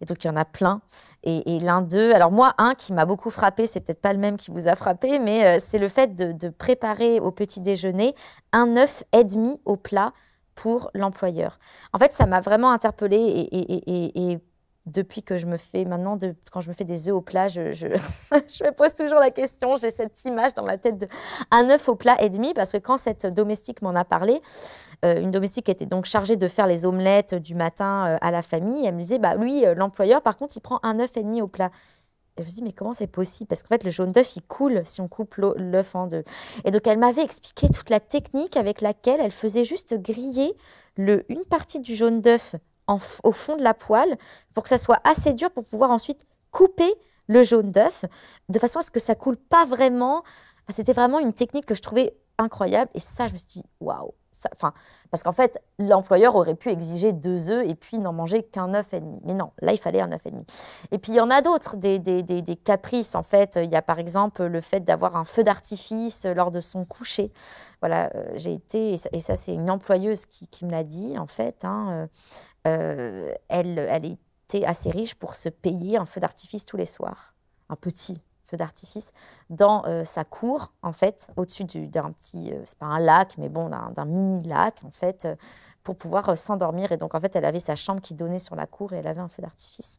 Et donc, il y en a plein. Et l'un d'eux, alors moi, un qui m'a beaucoup frappé, c'est peut-être pas le même qui vous a frappé, mais c'est le fait de préparer au petit déjeuner un œuf et demi au plat pour l'employeur. En fait, ça m'a vraiment interpellée et depuis que je me fais maintenant, quand je me fais des œufs au plat, je me pose toujours la question, j'ai cette image dans ma tête d'un œuf au plat et demi, parce que quand cette domestique m'en a parlé, une domestique était donc chargée de faire les omelettes du matin à la famille, elle me disait, bah lui, l'employeur, par contre, il prend un œuf et demi au plat. Et je me dis, mais comment c'est possible? Parce qu'en fait, le jaune d'œuf, il coule si on coupe l'œuf en deux. Et donc, elle m'avait expliqué toute la technique avec laquelle elle faisait juste griller une partie du jaune d'œuf au fond de la poêle pour que ça soit assez dur pour pouvoir ensuite couper le jaune d'œuf de façon à ce que ça coule pas vraiment. Enfin, c'était vraiment une technique que je trouvais incroyable. Et ça, je me suis dit, waouh! Parce qu'en fait, l'employeur aurait pu exiger 2 œufs et puis n'en manger qu'un œuf et demi. Mais non, là, il fallait un œuf et demi. Et puis, il y en a d'autres, des caprices, en fait. Il y a par exemple le fait d'avoir un feu d'artifice lors de son coucher. Voilà, j'ai été, et ça, c'est une employeuse qui me l'a dit, en fait, hein, elle était assez riche pour se payer un feu d'artifice tous les soirs, un petit feu d'artifice, dans sa cour, en fait, au-dessus d'un petit, c'est pas un lac, mais bon, d'un mini-lac, en fait, pour pouvoir s'endormir. Et donc, en fait, elle avait sa chambre qui donnait sur la cour et elle avait un feu d'artifice.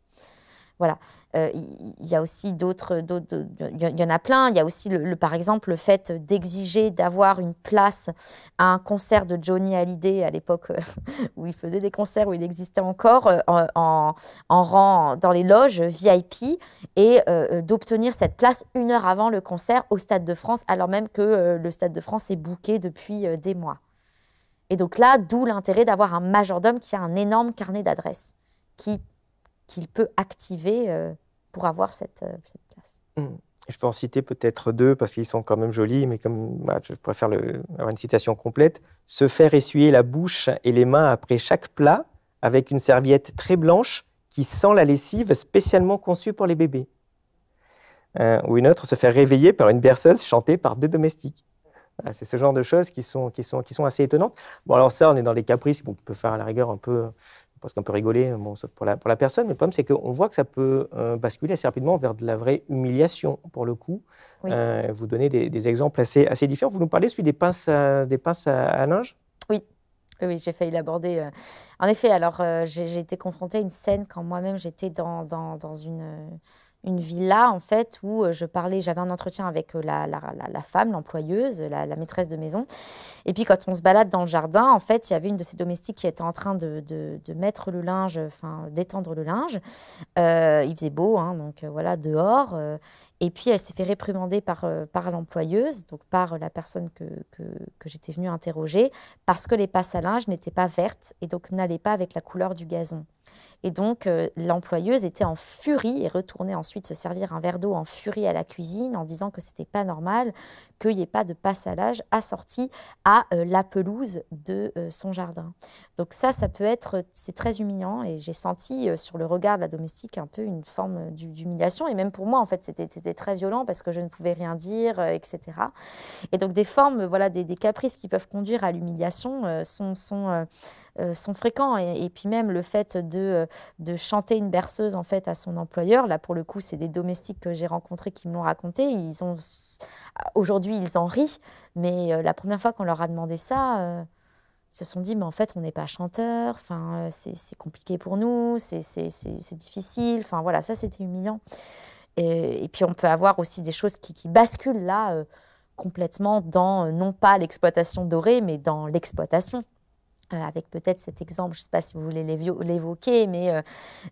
Voilà. Il y a aussi d'autres, il y en a plein. Il y a aussi, par exemple, le fait d'exiger d'avoir une place à un concert de Johnny Hallyday à l'époque où il faisait des concerts, où il existait encore, en rang dans les loges VIP et d'obtenir cette place 1 heure avant le concert au Stade de France, alors même que le Stade de France est booké depuis des mois. Et donc là, d'où l'intérêt d'avoir un majordome qui a un énorme carnet d'adresses qu'il peut activer pour avoir cette place. Je peux en citer peut-être 2 parce qu'ils sont quand même jolis, mais comme je préfère avoir une citation complète. Se faire essuyer la bouche et les mains après chaque plat avec une serviette très blanche qui sent la lessive spécialement conçue pour les bébés. Ou une autre, se faire réveiller par une berceuse chantée par 2 domestiques. Voilà, c'est ce genre de choses qui sont assez étonnantes. Bon, alors ça, on est dans les caprices, qui peut faire à la rigueur un peu... parce qu'on peut rigoler, bon, sauf pour la personne. Mais le problème, c'est qu'on voit que ça peut basculer assez rapidement vers de la vraie humiliation, pour le coup. Oui. Vous donnez des exemples assez différents. Vous nous parlez celui des pinces à linge? Oui. Oui, j'ai failli l'aborder. En effet, alors, j'ai été confrontée à une scène quand moi-même, j'étais dans une villa, en fait, où j'avais un entretien avec la femme, l'employeuse, la maîtresse de maison. Et puis, quand on se balade dans le jardin, en fait, il y avait une de ces domestiques qui était en train de mettre le linge, enfin, d'étendre le linge. Il faisait beau, hein, donc voilà, dehors. Et puis, elle s'est fait réprimander par l'employeuse, donc par la personne que j'étais venue interroger, parce que les passes à linge n'étaient pas vertes et donc n'allaient pas avec la couleur du gazon. Et donc, l'employeuse était en furie et retournait ensuite se servir un verre d'eau en furie à la cuisine en disant que ce n'était pas normal qu'il n'y ait pas de passe à linge assorti à la pelouse de son jardin. Donc ça peut être, c'est très humiliant et j'ai senti sur le regard de la domestique un peu une forme d'humiliation. Et même pour moi, en fait, c'était très violent parce que je ne pouvais rien dire, etc. Et donc des formes, voilà, des caprices qui peuvent conduire à l'humiliation sont fréquents. Et puis même le fait de chanter une berceuse en fait à son employeur, là pour le coup c'est des domestiques que j'ai rencontrés qui me l'ont raconté, aujourd'hui ils en rient, mais la première fois qu'on leur a demandé ça, ils se sont dit mais en fait on n'est pas chanteur, enfin c'est compliqué pour nous, c'est difficile, enfin voilà, ça c'était humiliant. Et puis on peut avoir aussi des choses qui basculent là complètement dans non pas l'exploitation dorée mais dans l'exploitation. Avec peut-être cet exemple, je ne sais pas si vous voulez l'évoquer, mais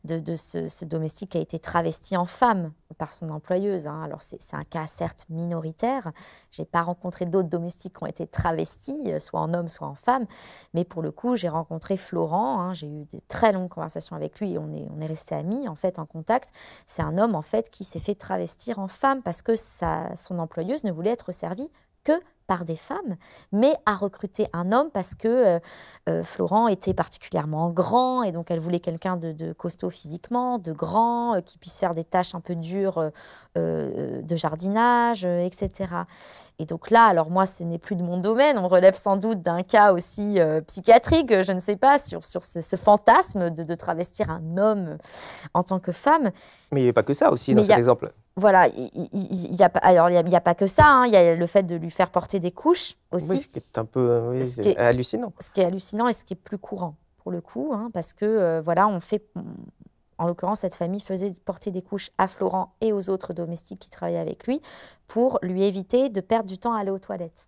de ce domestique qui a été travesti en femme par son employeuse. Hein. Alors, c'est un cas certes minoritaire. Je n'ai pas rencontré d'autres domestiques qui ont été travestis, soit en homme, soit en femme. Mais pour le coup, j'ai rencontré Florent. Hein, j'ai eu de très longues conversations avec lui et on est restés amis, en fait, en contact. C'est un homme, en fait, qui s'est fait travestir en femme parce que son employeuse ne voulait être servie que par des femmes, mais a recruté un homme parce que Florent était particulièrement grand et donc elle voulait quelqu'un de costaud physiquement, de grand, qui puisse faire des tâches un peu dures de jardinage, etc. Et donc là, alors moi, ce n'est plus de mon domaine, on relève sans doute d'un cas aussi psychiatrique, je ne sais pas, sur ce fantasme de travestir un homme en tant que femme. Mais il n'y avait pas que ça aussi dans cet exemple. Voilà, il n'y a pas que ça, hein. Il y a le fait de lui faire porter des couches aussi. Oui, ce qui est un peu hallucinant. Ce qui est hallucinant et ce qui est plus courant, pour le coup, hein, parce que, voilà, en l'occurrence, cette famille faisait porter des couches à Florent et aux autres domestiques qui travaillaient avec lui pour lui éviter de perdre du temps à aller aux toilettes.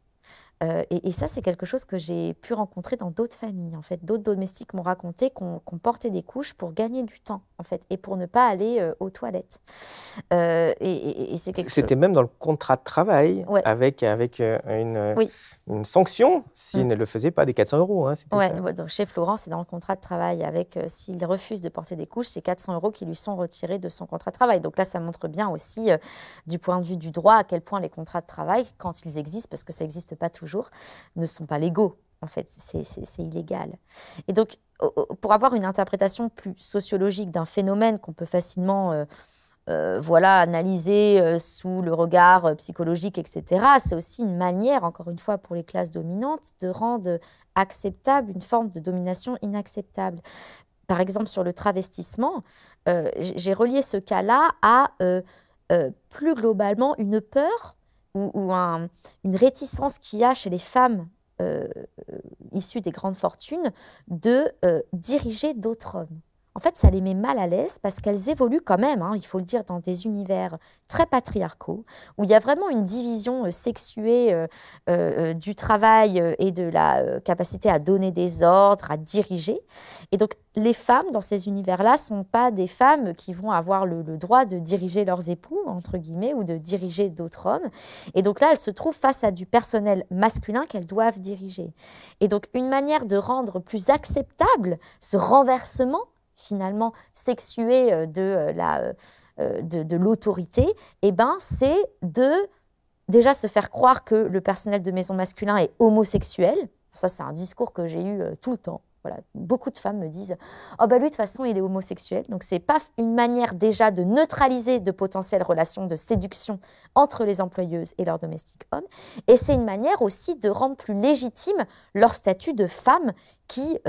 Et ça, c'est quelque chose que j'ai pu rencontrer dans d'autres familles. En fait, d'autres domestiques m'ont raconté qu'on portait des couches pour gagner du temps, en fait, et pour ne pas aller aux toilettes. Et c'est quelque chose. C'était même dans le contrat de travail, Ouais. avec une sanction s'il ne le faisait pas, des 400 €. Hein, ouais, donc chez Florent, c'est dans le contrat de travail. S'il refuse de porter des couches, c'est 400 € qui lui sont retirés de son contrat de travail. Donc là, ça montre bien aussi, du point de vue du droit, à quel point les contrats de travail, quand ils existent, parce que ça n'existe pas toujours, ne sont pas légaux. En fait, c'est illégal. Et donc, pour avoir une interprétation plus sociologique d'un phénomène qu'on peut facilement analyser sous le regard psychologique, etc., c'est aussi une manière, encore une fois, pour les classes dominantes, de rendre acceptable une forme de domination inacceptable. Par exemple, sur le travestissement, j'ai relié ce cas-là à, plus globalement, une peur ou une réticence qu'il y a chez les femmes issues des grandes fortunes de diriger d'autres hommes. En fait, ça les met mal à l'aise parce qu'elles évoluent quand même, hein, il faut le dire, dans des univers très patriarcaux, où il y a vraiment une division sexuée du travail et de la capacité à donner des ordres, à diriger. Et donc, les femmes dans ces univers-là ne sont pas des femmes qui vont avoir le droit de diriger leurs époux, entre guillemets, ou de diriger d'autres hommes. Et donc là, elles se trouvent face à du personnel masculin qu'elles doivent diriger. Et donc, une manière de rendre plus acceptable ce renversement, finalement sexuée de l'autorité, c'est de déjà se faire croire que le personnel de maison masculin est homosexuel. Ça, c'est un discours que j'ai eu tout le temps. Voilà. Beaucoup de femmes me disent « Oh, lui, de toute façon, il est homosexuel. » Donc, ce n'est pas une manière déjà de neutraliser de potentielles relations de séduction entre les employeuses et leurs domestiques hommes. Et c'est une manière aussi de rendre plus légitime leur statut de femme qui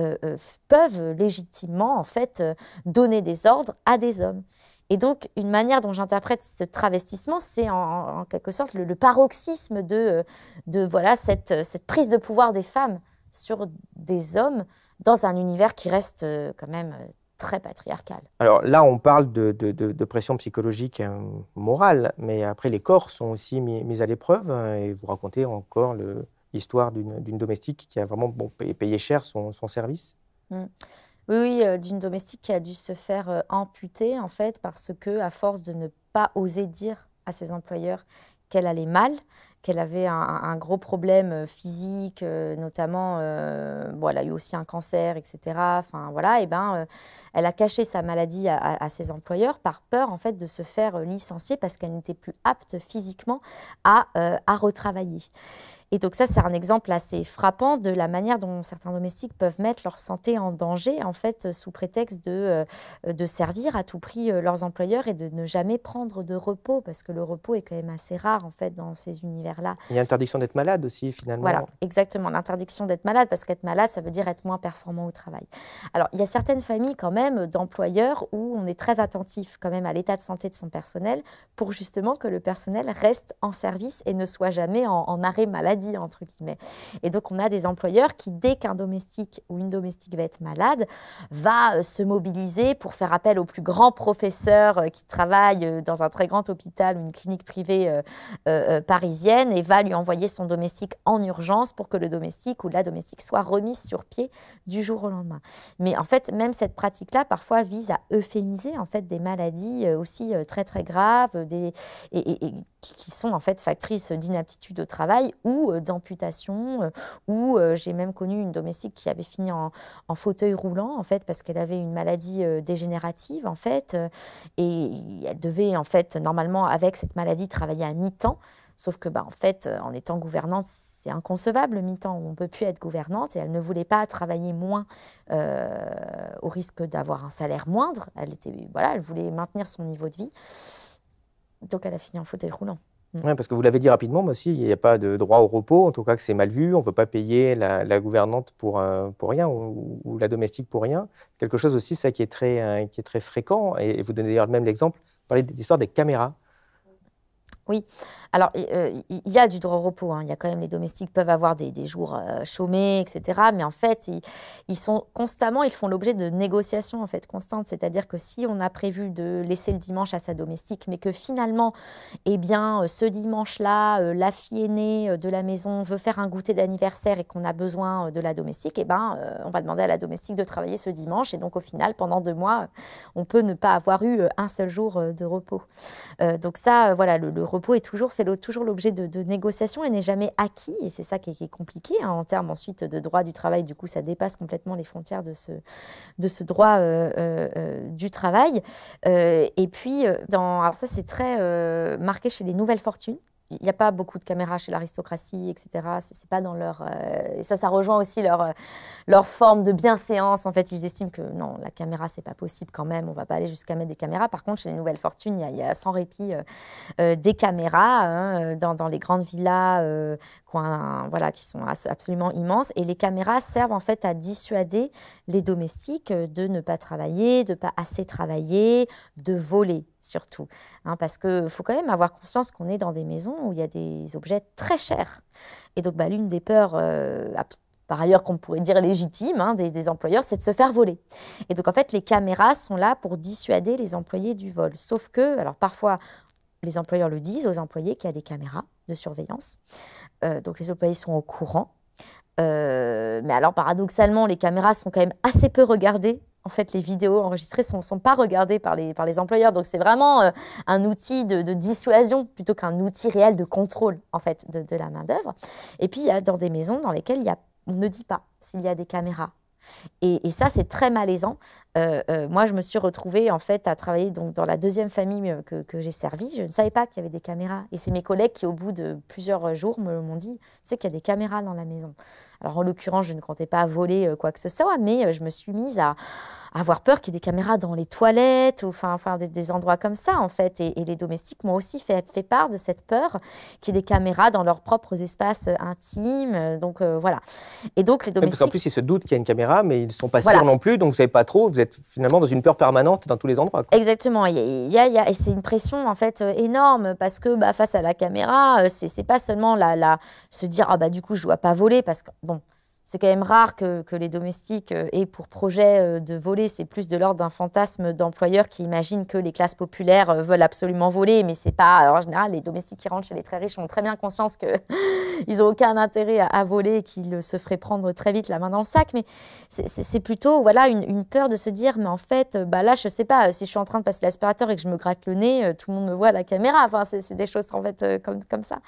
peuvent légitimement, en fait, donner des ordres à des hommes. Et donc, une manière dont j'interprète ce travestissement, c'est en quelque sorte le paroxysme de cette prise de pouvoir des femmes sur des hommes dans un univers qui reste quand même très patriarcal. Alors là, on parle de pression psychologique morale, mais après, les corps sont aussi mis à l'épreuve. Et vous racontez encore l'histoire d'une domestique qui a vraiment payé cher son service. Oui, d'une domestique qui a dû se faire amputer, en fait, parce que, à force de ne pas oser dire à ses employeurs qu'elle allait mal, qu'elle avait un gros problème physique, notamment, elle a eu aussi un cancer, etc. Enfin, voilà, elle a caché sa maladie à ses employeurs par peur, en fait, de se faire licencier parce qu'elle n'était plus apte physiquement à retravailler. Et donc ça, c'est un exemple assez frappant de la manière dont certains domestiques peuvent mettre leur santé en danger, en fait, sous prétexte de servir à tout prix leurs employeurs et de ne jamais prendre de repos, parce que le repos est quand même assez rare, en fait, dans ces univers-là. Il y a l'interdiction d'être malade aussi, finalement. Voilà, exactement, l'interdiction d'être malade, parce qu'être malade, ça veut dire être moins performant au travail. Alors, il y a certaines familles, quand même, d'employeurs où on est très attentif, quand même, à l'état de santé de son personnel, pour justement que le personnel reste en service et ne soit jamais en arrêt maladie, entre guillemets. Et donc, on a des employeurs qui, dès qu'un domestique ou une domestique va être malade, va se mobiliser pour faire appel au plus grand professeur qui travaille dans un très grand hôpital ou une clinique privée parisienne et va lui envoyer son domestique en urgence pour que le domestique ou la domestique soit remise sur pied du jour au lendemain. Mais en fait, même cette pratique-là, parfois, vise à euphémiser en fait, des maladies aussi très, très graves et qui sont en fait factrices d'inaptitude au travail ou d'amputation, ou j'ai même connu une domestique qui avait fini en fauteuil roulant, en fait, parce qu'elle avait une maladie dégénérative, en fait, et elle devait, en fait, normalement, avec cette maladie, travailler à mi-temps. Sauf que, en fait, en étant gouvernante, c'est inconcevable, mi-temps. On ne peut plus être gouvernante et elle ne voulait pas travailler moins au risque d'avoir un salaire moindre. Elle voulait maintenir son niveau de vie. Donc, elle a fini en fauteuil roulant. Ouais, parce que vous l'avez dit rapidement, mais aussi, il n'y a pas de droit au repos, en tout cas que c'est mal vu. On ne veut pas payer la gouvernante pour rien ou la domestique pour rien. Quelque chose aussi, ça qui est très fréquent. Et vous donnez d'ailleurs même l'exemple, vous parlez de l'histoire des caméras. Oui, alors il y a du droit au repos, hein. Il y a quand même, les domestiques peuvent avoir des jours chômés, etc. Mais en fait, ils font l'objet de négociations en fait, constantes. C'est-à-dire que si on a prévu de laisser le dimanche à sa domestique, mais que finalement, ce dimanche-là, la fille aînée de la maison veut faire un goûter d'anniversaire et qu'on a besoin de la domestique, on va demander à la domestique de travailler ce dimanche. Et donc au final, pendant 2 mois, on peut ne pas avoir eu un seul jour de repos. Donc ça, voilà, le repos est toujours l'objet de négociations et n'est jamais acquis. Et c'est ça qui est compliqué, hein, en termes ensuite de droit du travail. Du coup, ça dépasse complètement les frontières de ce droit du travail. Et puis, alors ça, c'est très marqué chez les nouvelles fortunes. Il n'y a pas beaucoup de caméras chez l'aristocratie, etc. C'est pas dans leur... et ça rejoint aussi leur forme de bienséance. En fait, ils estiment que non, la caméra, c'est pas possible quand même. On va pas aller jusqu'à mettre des caméras. Par contre, chez les nouvelles fortunes, il y a sans répit des caméras, hein, dans les grandes villas qui sont absolument immenses. Et les caméras servent en fait à dissuader les domestiques de ne pas travailler, de ne pas assez travailler, de voler surtout. Hein, parce qu'il faut quand même avoir conscience qu'on est dans des maisons où il y a des objets très chers. Et donc, l'une des peurs, par ailleurs qu'on pourrait dire légitimes, hein, des employeurs, c'est de se faire voler. Et donc, en fait, les caméras sont là pour dissuader les employés du vol. Sauf que, alors parfois, les employeurs le disent aux employés qu'il y a des caméras de surveillance. Donc, les employés sont au courant. Mais alors, paradoxalement, les caméras sont quand même assez peu regardées. En fait, les vidéos enregistrées ne sont pas regardées par les employeurs. Donc, c'est vraiment un outil de dissuasion plutôt qu'un outil réel de contrôle, en fait, de la main-d'œuvre. Et puis, il y a dans des maisons dans lesquelles on ne dit pas s'il y a des caméras. Et ça, c'est très malaisant. Moi, je me suis retrouvée en fait à travailler donc, dans la deuxième famille que j'ai servie. Je ne savais pas qu'il y avait des caméras. Et c'est mes collègues qui, au bout de plusieurs jours, m'ont dit « Tu sais qu'il y a des caméras dans la maison ». Alors, en l'occurrence, je ne comptais pas voler quoi que ce soit, mais je me suis mise à avoir peur qu'il y ait des caméras dans les toilettes, ou des endroits comme ça, en fait. Et les domestiques m'ont aussi fait part de cette peur qu'il y ait des caméras dans leurs propres espaces intimes. Donc, voilà. Et donc, les domestiques... Parce qu'en plus, ils se doutent qu'il y a une caméra, mais ils ne sont pas sûrs non plus, donc vous ne savez pas trop. Vous êtes finalement dans une peur permanente dans tous les endroits, quoi. Exactement. Et c'est une pression, en fait, énorme, parce que face à la caméra, c'est pas seulement se dire « Ah, du coup, je ne dois pas voler », parce que, bon... C'est quand même rare que les domestiques aient pour projet de voler. C'est plus de l'ordre d'un fantasme d'employeurs qui imaginent que les classes populaires veulent absolument voler. Mais c'est pas... Alors, en général, les domestiques qui rentrent chez les très riches ont très bien conscience qu'ils n'ont aucun intérêt à voler et qu'ils se feraient prendre très vite la main dans le sac. Mais c'est plutôt une peur de se dire, mais en fait, là, je sais pas, si je suis en train de passer l'aspirateur et que je me gratte le nez, tout le monde me voit à la caméra. Enfin, c'est des choses en fait comme ça.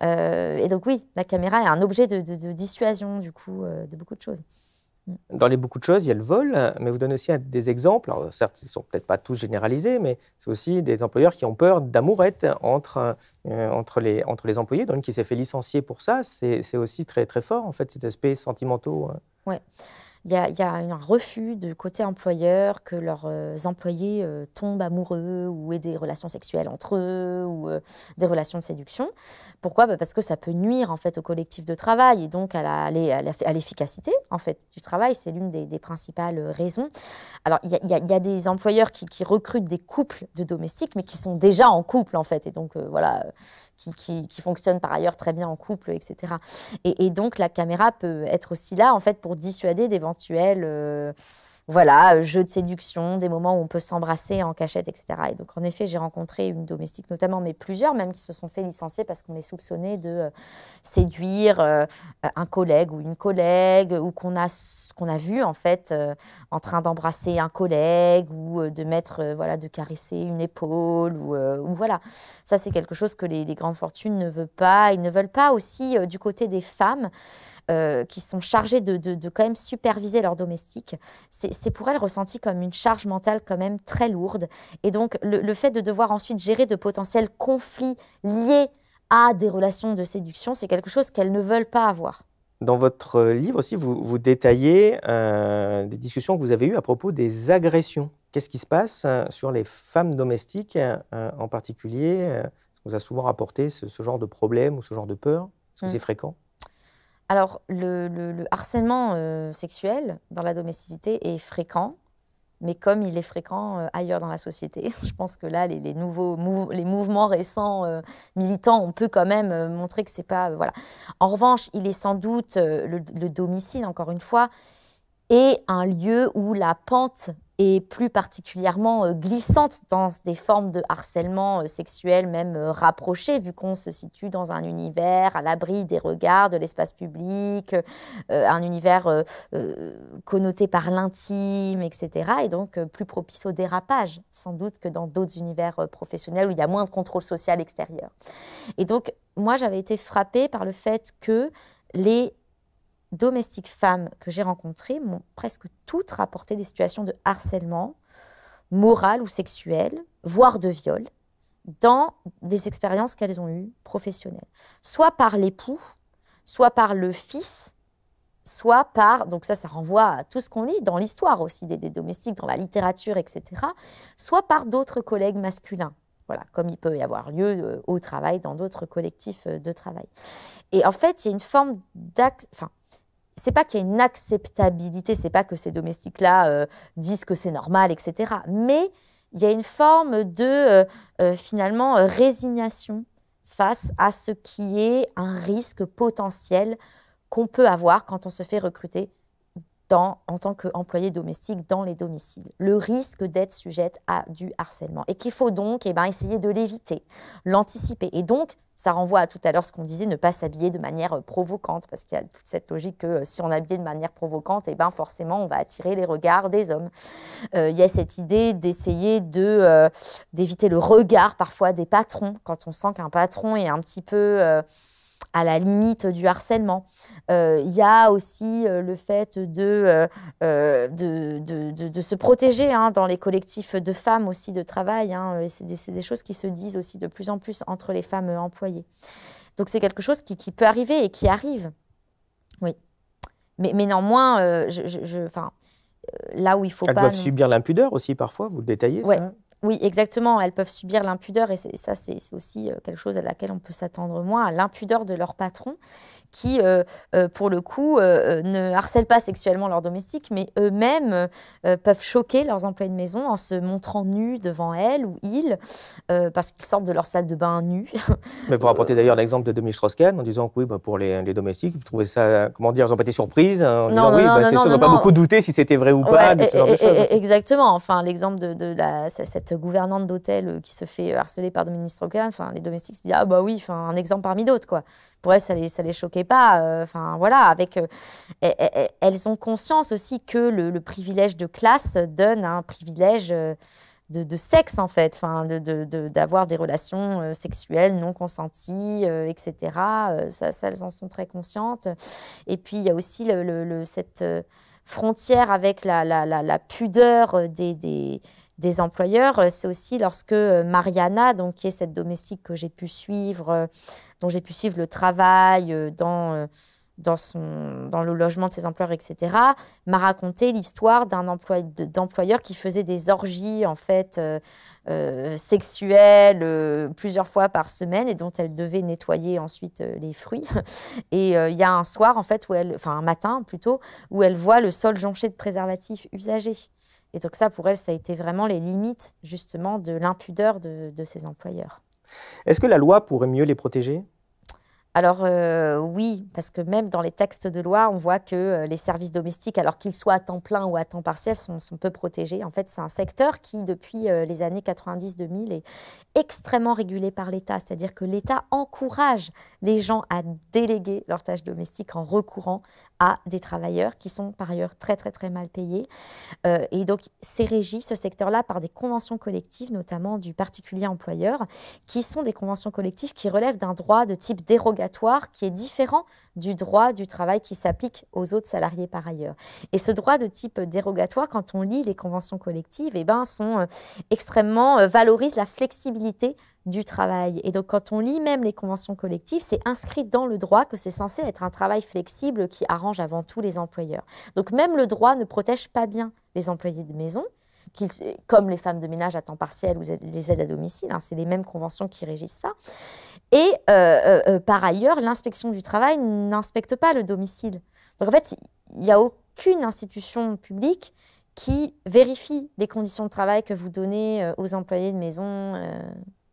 Et donc oui, la caméra est un objet de dissuasion du coup de beaucoup de choses. Dans les beaucoup de choses, il y a le vol, mais vous donnez aussi des exemples. Alors, certes, ils ne sont peut-être pas tous généralisés, mais c'est aussi des employeurs qui ont peur d'amourette entre les employés, donc qui s'est fait licencier pour ça. C'est aussi très, très fort, en fait, cet aspect sentimentaux. Ouais. Il y a un refus de côté employeur que leurs employés tombent amoureux ou aient des relations sexuelles entre eux ou des relations de séduction. Pourquoi ? Parce que ça peut nuire en fait au collectif de travail et donc à l'efficacité en fait du travail. C'est l'une des principales raisons. Alors il y a des employeurs qui recrutent des couples de domestiques mais qui sont déjà en couple en fait et donc qui fonctionnent par ailleurs très bien en couple, etc. Et donc la caméra peut être aussi là en fait pour dissuader d'éventuels jeux de séduction, des moments où on peut s'embrasser en cachette, etc. Et donc, en effet, j'ai rencontré une domestique notamment, mais plusieurs même qui se sont fait licencier parce qu'on est soupçonné de séduire un collègue ou une collègue ou qu'on a vu en fait en train d'embrasser un collègue ou de caresser une épaule ou voilà. Ça, c'est quelque chose que les grandes fortunes ne veulent pas. Ils ne veulent pas aussi du côté des femmes qui sont chargées de quand même superviser leurs domestiques. C'est pour elles ressenti comme une charge mentale quand même très lourde. Et donc, le fait de devoir ensuite gérer de potentiels conflits liés à des relations de séduction, c'est quelque chose qu'elles ne veulent pas avoir. Dans votre livre aussi, vous détaillez des discussions que vous avez eues à propos des agressions. Qu'est-ce qui se passe sur les femmes domestiques en particulier? Est-ce qu'on vous a souvent rapporté ce genre de problème ou ce genre de peur? Est-ce que c'est fréquent? Alors, le harcèlement sexuel dans la domesticité est fréquent, mais comme il est fréquent ailleurs dans la société. Je pense que là, les mouvements récents militants, on peut quand même montrer que c'est pas... voilà. En revanche, il est sans doute, le domicile, encore une fois, est un lieu où la pente est plus particulièrement glissante dans des formes de harcèlement sexuel, même rapproché, vu qu'on se situe dans un univers à l'abri des regards, de l'espace public, un univers connoté par l'intime, etc. Et donc plus propice au dérapage, sans doute, que dans d'autres univers professionnels où il y a moins de contrôle social extérieur. Et donc, moi, j'avais été frappée par le fait que les domestiques femmes que j'ai rencontrées m'ont presque toutes rapporté des situations de harcèlement moral ou sexuel, voire de viol, dans des expériences qu'elles ont eues professionnelles. Soit par l'époux, soit par le fils, soit par... donc ça renvoie à tout ce qu'on lit dans l'histoire aussi des domestiques, dans la littérature, etc. Soit par d'autres collègues masculins. Voilà, comme il peut y avoir lieu au travail, dans d'autres collectifs de travail. Et en fait, il y a une forme c'est pas qu'il y a une acceptabilité, c'est pas que ces domestiques-là disent que c'est normal, etc. Mais il y a une forme de, finalement, résignation face à ce qui est un risque potentiel qu'on peut avoir quand on se fait recruter en tant qu'employé domestique dans les domiciles. Le risque d'être sujette à du harcèlement. Et qu'il faut donc essayer de l'éviter, l'anticiper. Et donc, ça renvoie à tout à l'heure ce qu'on disait, ne pas s'habiller de manière provocante, parce qu'il y a toute cette logique que si on est habillé de manière provocante, forcément, on va attirer les regards des hommes. Il y a cette idée d'essayer d'éviter le regard parfois des patrons, quand on sent qu'un patron est un petit peu... à la limite du harcèlement. Il y a aussi le fait de se protéger dans les collectifs de femmes aussi de travail. C'est des choses qui se disent aussi de plus en plus entre les femmes employées. Donc c'est quelque chose qui peut arriver et qui arrive. Oui. Mais néanmoins, là où il faut Elles pas... doivent subir l'impudeur aussi parfois, vous le détaillez, ouais. ça? Oui, exactement. Elles peuvent subir l'impudeur et ça, c'est aussi quelque chose à laquelle on peut s'attendre moins, à l'impudeur de leur patron qui, pour le coup, ne harcèlent pas sexuellement leurs domestiques, mais eux-mêmes peuvent choquer leurs employés de maison en se montrant nus devant elles ou ils, parce qu'ils sortent de leur salle de bain nus. Mais vous rapportez d'ailleurs l'exemple de Dominique Strauss-Kahn en disant que oui, pour les domestiques, ils trouvaient ça, comment dire, ils n'ont pas été surprises en disant oui, c'est sûr, ils n'ont pas beaucoup douté si c'était vrai ou pas, de ce genre de choses. Exactement. Enfin, l'exemple de cette gouvernante d'hôtel qui se fait harceler par Dominique Strauss-Kahn, les domestiques se disent ah bah oui, un exemple parmi d'autres, quoi. Pour elles, ça les choquait pas. Voilà, elles ont conscience aussi que le privilège de classe donne un privilège de sexe, en fait, d'avoir des relations sexuelles non consenties, etc. Ça, elles en sont très conscientes. Et puis, il y a aussi cette frontière avec la pudeur des employeurs. C'est aussi lorsque Mariana, donc, qui est cette domestique que j'ai pu suivre, dont j'ai pu suivre le travail dans le logement de ses employeurs, etc., m'a raconté l'histoire d'un d'employeur qui faisait des orgies en fait, sexuelles plusieurs fois par semaine et dont elle devait nettoyer ensuite les fruits. Et il y a un soir, en fait, un matin plutôt, où elle voit le sol jonché de préservatifs usagés. Et donc ça, pour elle, ça a été vraiment les limites justement de l'impudeur de ses employeurs. Est-ce que la loi pourrait mieux les protéger ? Alors oui, parce que même dans les textes de loi, on voit que les services domestiques, alors qu'ils soient à temps plein ou à temps partiel, sont peu protégés. En fait, c'est un secteur qui, depuis les années 90-2000, est extrêmement régulé par l'État. C'est-à-dire que l'État encourage les gens à déléguer leurs tâches domestiques en recourant à des travailleurs qui sont par ailleurs très, très, très mal payés. Et donc, c'est régi, ce secteur-là, par des conventions collectives, notamment du particulier employeur, qui sont des conventions collectives qui relèvent d'un droit de type dérogatoire dérogatoire qui est différent du droit du travail qui s'applique aux autres salariés par ailleurs. Et ce droit de type dérogatoire, quand on lit les conventions collectives, valorisent la flexibilité du travail. Et donc, quand on lit même les conventions collectives, c'est inscrit dans le droit que c'est censé être un travail flexible qui arrange avant tout les employeurs. Donc, même le droit ne protège pas bien les employés de maison, comme les femmes de ménage à temps partiel ou les aides à domicile, c'est les mêmes conventions qui régissent ça. Et par ailleurs, l'inspection du travail n'inspecte pas le domicile. Donc en fait, il n'y a aucune institution publique qui vérifie les conditions de travail que vous donnez aux employés de maison,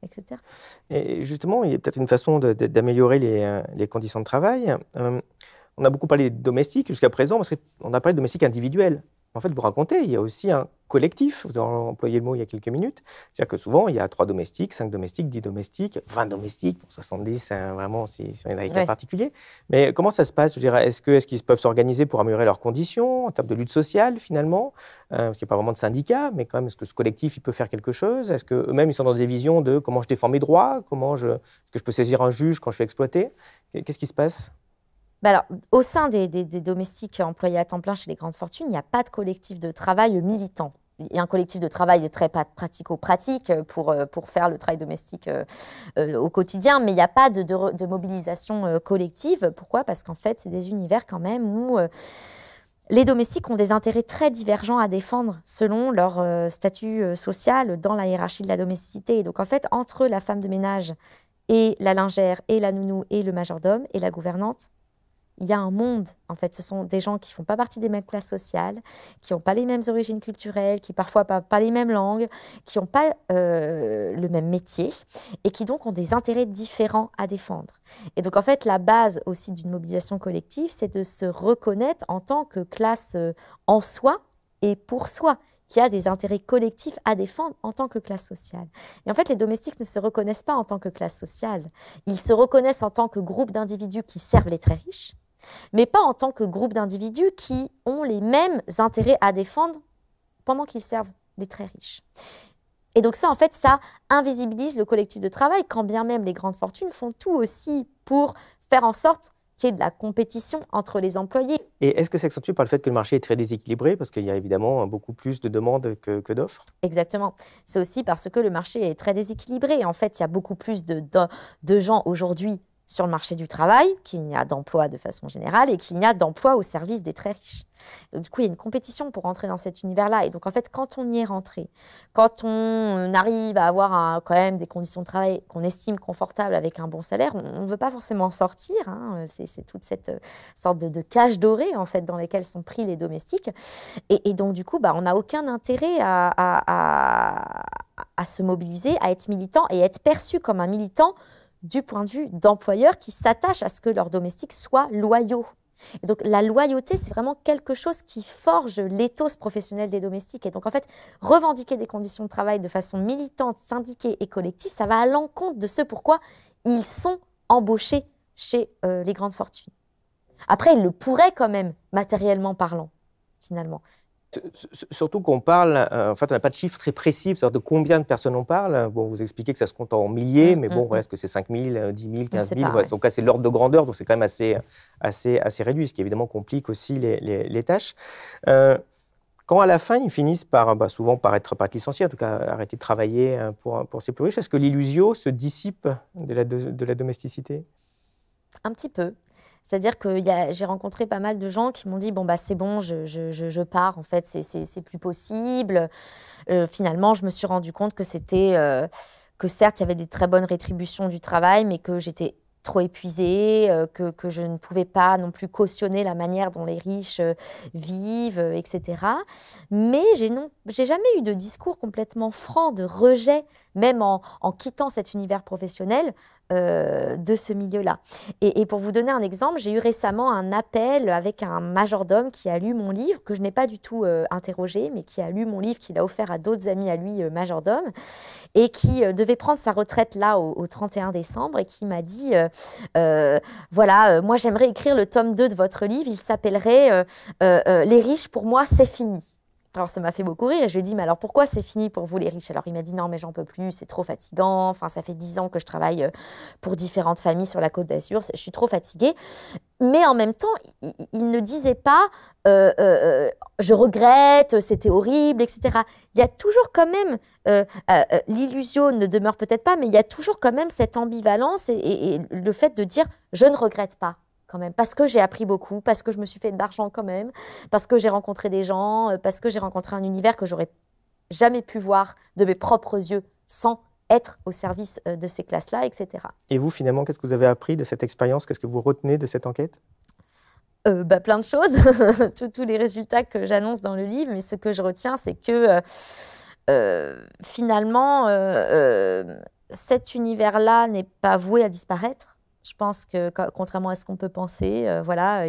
etc. Et justement, il y a peut-être une façon d'améliorer les conditions de travail. On a beaucoup parlé de domestiques jusqu'à présent, parce qu'on a parlé de domestiques individuels. En fait, vous racontez, il y a aussi un collectif, vous avez employé le mot il y a quelques minutes, c'est-à-dire que souvent, il y a 3 domestiques, 5 domestiques, 10 domestiques, 20 domestiques, 70, vraiment, c'est un cas particulier. Mais comment ça se passe? Je dirais, est-ce qu'ils peuvent s'organiser pour améliorer leurs conditions, en termes de lutte sociale, finalement? Parce qu'il n'y a pas vraiment de syndicat, mais quand même, est-ce que ce collectif, il peut faire quelque chose? Est-ce qu'eux-mêmes, ils sont dans des visions de comment je défends mes droits? Est-ce que je peux saisir un juge quand je suis exploité? Qu'est-ce qui se passe? Alors, au sein des domestiques employés à temps plein chez les grandes fortunes, il n'y a pas de collectif de travail militant. Il y a un collectif de travail très pratico-pratique pour faire le travail domestique au quotidien, mais il n'y a pas de mobilisation collective. Pourquoi? Parce qu'en fait, c'est des univers quand même où les domestiques ont des intérêts très divergents à défendre selon leur statut social dans la hiérarchie de la domesticité. Et donc, en fait, entre la femme de ménage et la lingère et la nounou et le majordome et la gouvernante, il y a un monde, en fait. Ce sont des gens qui ne font pas partie des mêmes classes sociales, qui n'ont pas les mêmes origines culturelles, qui parfois parlent pas les mêmes langues, qui n'ont pas le même métier et qui donc ont des intérêts différents à défendre. Et donc, en fait, la base aussi d'une mobilisation collective, c'est de se reconnaître en tant que classe en soi et pour soi, qui a des intérêts collectifs à défendre en tant que classe sociale. Et en fait, les domestiques ne se reconnaissent pas en tant que classe sociale. Ils se reconnaissent en tant que groupe d'individus qui servent les très riches, mais pas en tant que groupe d'individus qui ont les mêmes intérêts à défendre pendant qu'ils servent les très riches. Et donc ça, en fait, ça invisibilise le collectif de travail, quand bien même les grandes fortunes font tout aussi pour faire en sorte qu'il y ait de la compétition entre les employés. Et est-ce que c'est accentué par le fait que le marché est très déséquilibré, parce qu'il y a évidemment beaucoup plus de demandes que d'offres? Exactement. C'est aussi parce que le marché est très déséquilibré. En fait, il y a beaucoup plus de gens aujourd'hui sur le marché du travail qu'il n'y a d'emploi de façon générale et qu'il n'y a d'emploi au service des très riches. Donc, du coup, il y a une compétition pour rentrer dans cet univers-là. Et donc, en fait, quand on y est rentré, quand on arrive à avoir quand même des conditions de travail qu'on estime confortables avec un bon salaire, on ne veut pas forcément sortir. C'est toute cette sorte de cage dorée, en fait, dans lesquelles sont pris les domestiques. Et donc, du coup, on n'a aucun intérêt à se mobiliser, à être militant et à être perçu comme un militant du point de vue d'employeurs qui s'attachent à ce que leurs domestiques soient loyaux. Et donc, la loyauté, c'est vraiment quelque chose qui forge l'éthos professionnel des domestiques. Et donc, en fait, revendiquer des conditions de travail de façon militante, syndiquée et collective, ça va à l'encontre de ce pourquoi ils sont embauchés chez les grandes fortunes. Après, ils le pourraient quand même, matériellement parlant, finalement. Surtout qu'on parle, en fait, on n'a pas de chiffre très précis de combien de personnes on parle. Bon, vous expliquez que ça se compte en milliers, mais bon, est-ce que c'est 5 000, 10 000, 15 000 En tout cas, c'est l'ordre de grandeur, donc c'est quand même assez réduit, ce qui évidemment complique aussi les tâches. Quand à la fin, ils finissent souvent par être licenciés, en tout cas arrêter de travailler pour ces plus riches, est-ce que l'illusion se dissipe de la domesticité? Un petit peu. C'est-à-dire que j'ai rencontré pas mal de gens qui m'ont dit « bon, c'est bon, je pars, en fait, c'est plus possible ». Finalement, je me suis rendu compte que que certes, il y avait des très bonnes rétributions du travail, mais que j'étais trop épuisée, que je ne pouvais pas non plus cautionner la manière dont les riches vivent, etc. Mais j'ai jamais eu de discours complètement franc de rejet, même en quittant cet univers professionnel, de ce milieu-là. Et pour vous donner un exemple, j'ai eu récemment un appel avec un majordome qui a lu mon livre, que je n'ai pas du tout interrogé, mais qui a lu mon livre, qu'il a offert à d'autres amis à lui, majordomes, et qui devait prendre sa retraite là au 31 décembre, et qui m'a dit voilà, moi j'aimerais écrire le tome 2 de votre livre, il s'appellerait Les riches, pour moi, c'est fini. Alors, ça m'a fait beaucoup rire et je lui ai dit, mais alors pourquoi c'est fini pour vous les riches? Alors, il m'a dit, non, mais j'en peux plus, c'est trop fatigant. Enfin, ça fait 10 ans que je travaille pour différentes familles sur la Côte d'Azur, je suis trop fatiguée. Mais en même temps, il ne disait pas, je regrette, c'était horrible, etc. Il y a toujours quand même, l'illusion ne demeure peut-être pas, mais il y a toujours quand même cette ambivalence et le fait de dire, je ne regrette pas. Quand même, parce que j'ai appris beaucoup, parce que je me suis fait de l'argent quand même, parce que j'ai rencontré des gens, parce que j'ai rencontré un univers que j'aurais jamais pu voir de mes propres yeux sans être au service de ces classes-là, etc. Et vous, finalement, qu'est-ce que vous avez appris de cette expérience? Qu'est-ce que vous retenez de cette enquête? Plein de choses, tous les résultats que j'annonce dans le livre, mais ce que je retiens, c'est que finalement, cet univers-là n'est pas voué à disparaître. Je pense que, contrairement à ce qu'on peut penser, voilà,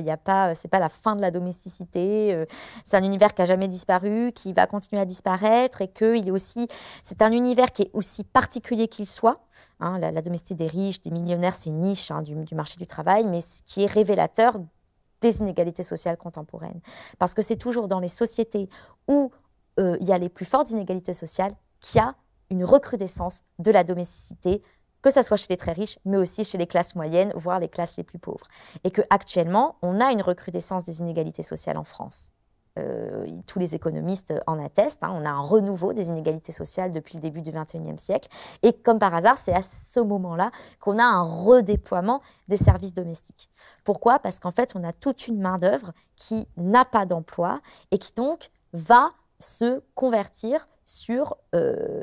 c'est pas la fin de la domesticité. C'est un univers qui a jamais disparu, qui va continuer à disparaître, et c'est un univers qui est aussi particulier qu'il soit. Hein, la domesticité des riches, des millionnaires, c'est une niche du marché du travail, mais ce qui est révélateur des inégalités sociales contemporaines. Parce que c'est toujours dans les sociétés où il y a les plus fortes inégalités sociales qu'il y a une recrudescence de la domesticité, que ce soit chez les très riches, mais aussi chez les classes moyennes, voire les classes les plus pauvres. Et qu'actuellement, on a une recrudescence des inégalités sociales en France. Tous les économistes en attestent. Hein, on a un renouveau des inégalités sociales depuis le début du XXIe siècle. Et comme par hasard, c'est à ce moment-là qu'on a un redéploiement des services domestiques. Pourquoi? Parce qu'en fait, on a toute une main-d'œuvre qui n'a pas d'emploi et qui donc va se convertir sur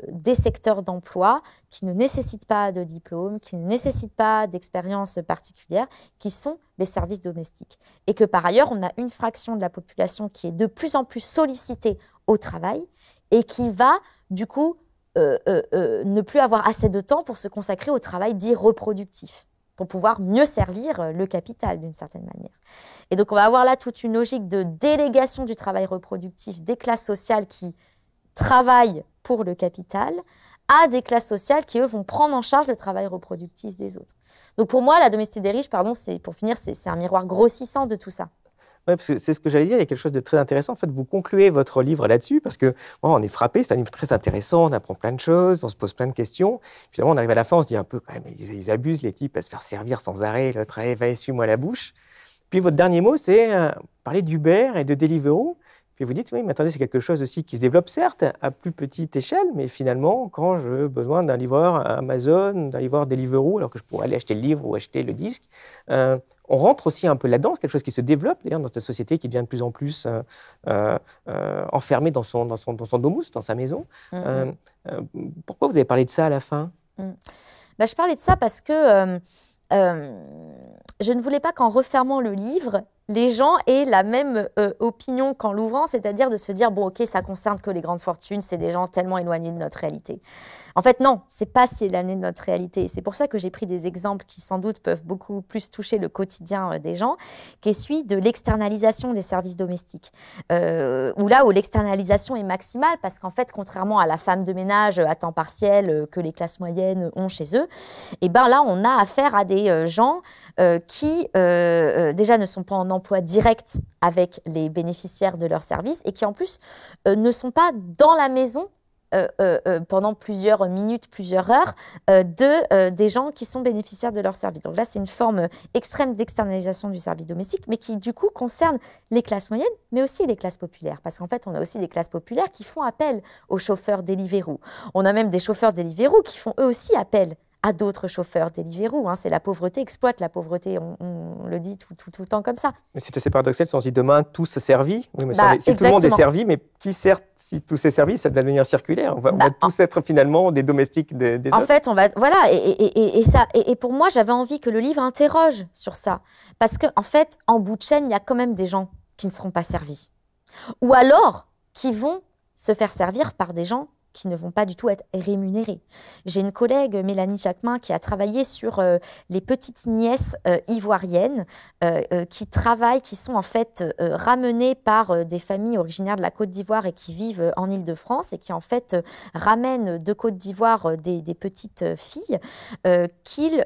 des secteurs d'emploi qui ne nécessitent pas de diplôme, qui ne nécessitent pas d'expérience particulière, qui sont les services domestiques. Et que par ailleurs, on a une fraction de la population qui est de plus en plus sollicitée au travail et qui va, du coup, ne plus avoir assez de temps pour se consacrer au travail dit reproductif, pour pouvoir mieux servir le capital d'une certaine manière. Et donc, on va avoir là toute une logique de délégation du travail reproductif des classes sociales qui travaillent pour le capital à des classes sociales qui, eux, vont prendre en charge le travail reproductif des autres. Donc, pour moi, la domesticité des riches, pour finir, c'est un miroir grossissant de tout ça. Oui, parce que c'est ce que j'allais dire, il y a quelque chose de très intéressant. En fait, vous concluez votre livre là-dessus, parce que on est frappé, c'est un livre très intéressant, on apprend plein de choses, on se pose plein de questions. Finalement, on arrive à la fin, on se dit un peu, quand même, ils abusent, les types, à se faire servir sans arrêt, l'autre, va, essuie-moi la bouche. Puis votre dernier mot, c'est parler d'Uber et de Deliveroo. Puis vous dites, oui, mais attendez, c'est quelque chose aussi qui se développe, certes, à plus petite échelle, mais finalement, quand j'ai besoin d'un livreur Amazon, d'un livreur Deliveroo, alors que je pourrais aller acheter le livre ou acheter le disque, on rentre aussi un peu là-dedans, c'est quelque chose qui se développe, d'ailleurs, dans cette société qui devient de plus en plus enfermée dans son domus, dans sa maison. Pourquoi vous avez parlé de ça à la fin? Je parlais de ça parce que je ne voulais pas qu'en refermant le livre, les gens aient la même opinion qu'en l'ouvrant, c'est-à-dire de se dire, bon, ok, ça concerne que les grandes fortunes, c'est des gens tellement éloignés de notre réalité. En fait, non, c'est pas si éloigné de notre réalité. C'est pour ça que j'ai pris des exemples qui, sans doute, peuvent beaucoup plus toucher le quotidien des gens, qui est celui de l'externalisation des services domestiques. Où l'externalisation est maximale, parce qu'en fait, contrairement à la femme de ménage à temps partiel que les classes moyennes ont chez eux, et ben là, on a affaire à des gens qui, déjà, ne sont pas en emploi direct avec les bénéficiaires de leurs services et qui, en plus, ne sont pas dans la maison pendant plusieurs minutes, plusieurs heures, des gens qui sont bénéficiaires de leurs services. Donc là, c'est une forme extrême d'externalisation du service domestique, mais qui, du coup, concerne les classes moyennes, mais aussi les classes populaires. Parce qu'en fait, on a aussi des classes populaires qui font appel aux chauffeurs Deliveroo. On a même des chauffeurs Deliveroo qui font eux aussi appel à d'autres chauffeurs Deliveroo. Hein. C'est la pauvreté exploite la pauvreté, on le dit tout le temps comme ça. Mais c'est assez paradoxal, si on se dit demain, tous se servis. Oui, mais si tout le monde est servi, mais qui sert si tous est servi, ça va devenir circulaire. On va tous être finalement des domestiques des autres. En fait, voilà, et pour moi, j'avais envie que le livre interroge sur ça. Parce qu'en fait, en bout de chaîne, il y a quand même des gens qui ne seront pas servis. Ou alors, qui vont se faire servir par des gens qui ne vont pas du tout être rémunérés. J'ai une collègue, Mélanie Jacquemin, qui a travaillé sur les petites nièces ivoiriennes qui sont en fait ramenées par des familles originaires de la Côte d'Ivoire et qui vivent en Île-de-France et qui en fait ramènent de Côte d'Ivoire des petites filles qu'ils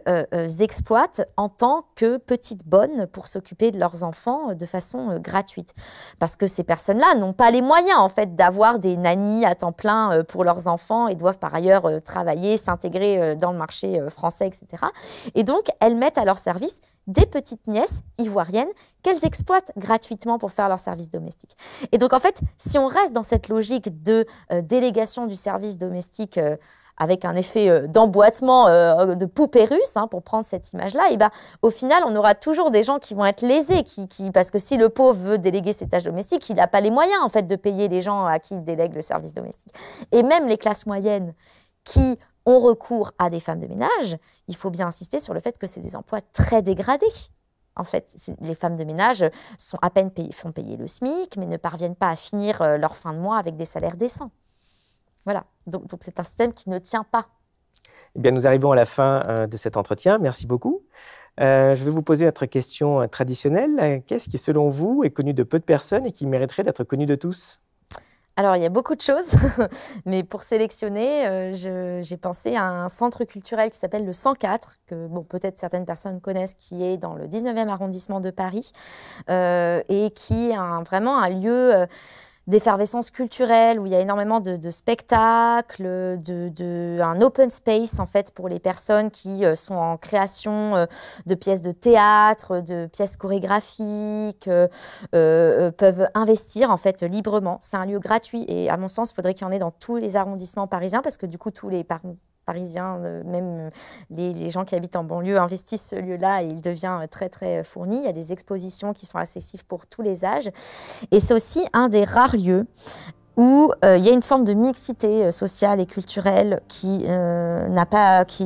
exploitent en tant que petites bonnes pour s'occuper de leurs enfants de façon gratuite. Parce que ces personnes-là n'ont pas les moyens en fait d'avoir des nannies à temps plein pour leurs enfants et doivent par ailleurs travailler, s'intégrer dans le marché français, etc. Et donc, elles mettent à leur service des petites nièces ivoiriennes qu'elles exploitent gratuitement pour faire leur service domestique. Et donc, en fait, si on reste dans cette logique de délégation du service domestique avec un effet d'emboîtement de poupée russe, pour prendre cette image-là, et ben, au final, on aura toujours des gens qui vont être lésés, parce que si le pauvre veut déléguer ses tâches domestiques, il n'a pas les moyens en fait, de payer les gens à qui il délègue le service domestique. Et même les classes moyennes qui ont recours à des femmes de ménage, il faut bien insister sur le fait que c'est des emplois très dégradés. En fait, les femmes de ménage sont à peine font payer le SMIC, mais ne parviennent pas à finir leur fin de mois avec des salaires décents. Voilà, donc c'est un système qui ne tient pas. Eh bien, nous arrivons à la fin de cet entretien. Merci beaucoup. Je vais vous poser notre question traditionnelle. Qu'est-ce qui, selon vous, est connu de peu de personnes et qui mériterait d'être connu de tous ? Alors, il y a beaucoup de choses, mais pour sélectionner, j'ai pensé à un centre culturel qui s'appelle le 104, que peut-être certaines personnes connaissent, qui est dans le 19e arrondissement de Paris, et qui est vraiment un lieu d'effervescence culturelle où il y a énormément de spectacles, un open space en fait pour les personnes qui sont en création de pièces de théâtre, de pièces chorégraphiques, peuvent investir en fait librement. C'est un lieu gratuit et à mon sens, il faudrait qu'il y en ait dans tous les arrondissements parisiens parce que du coup, tous les Parisiens, même les gens qui habitent en banlieue investissent ce lieu-là et il devient très, très fourni. Il y a des expositions qui sont accessibles pour tous les âges. Et c'est aussi un des rares lieux où il y a une forme de mixité sociale et culturelle qui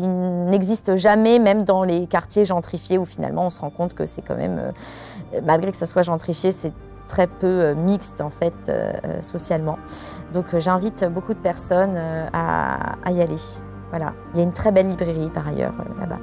n'existe jamais, même dans les quartiers gentrifiés, où finalement on se rend compte que c'est quand même, malgré que ça soit gentrifié, c'est très peu mixte en fait socialement. Donc j'invite beaucoup de personnes à y aller. Voilà, il y a une très belle librairie par ailleurs là-bas.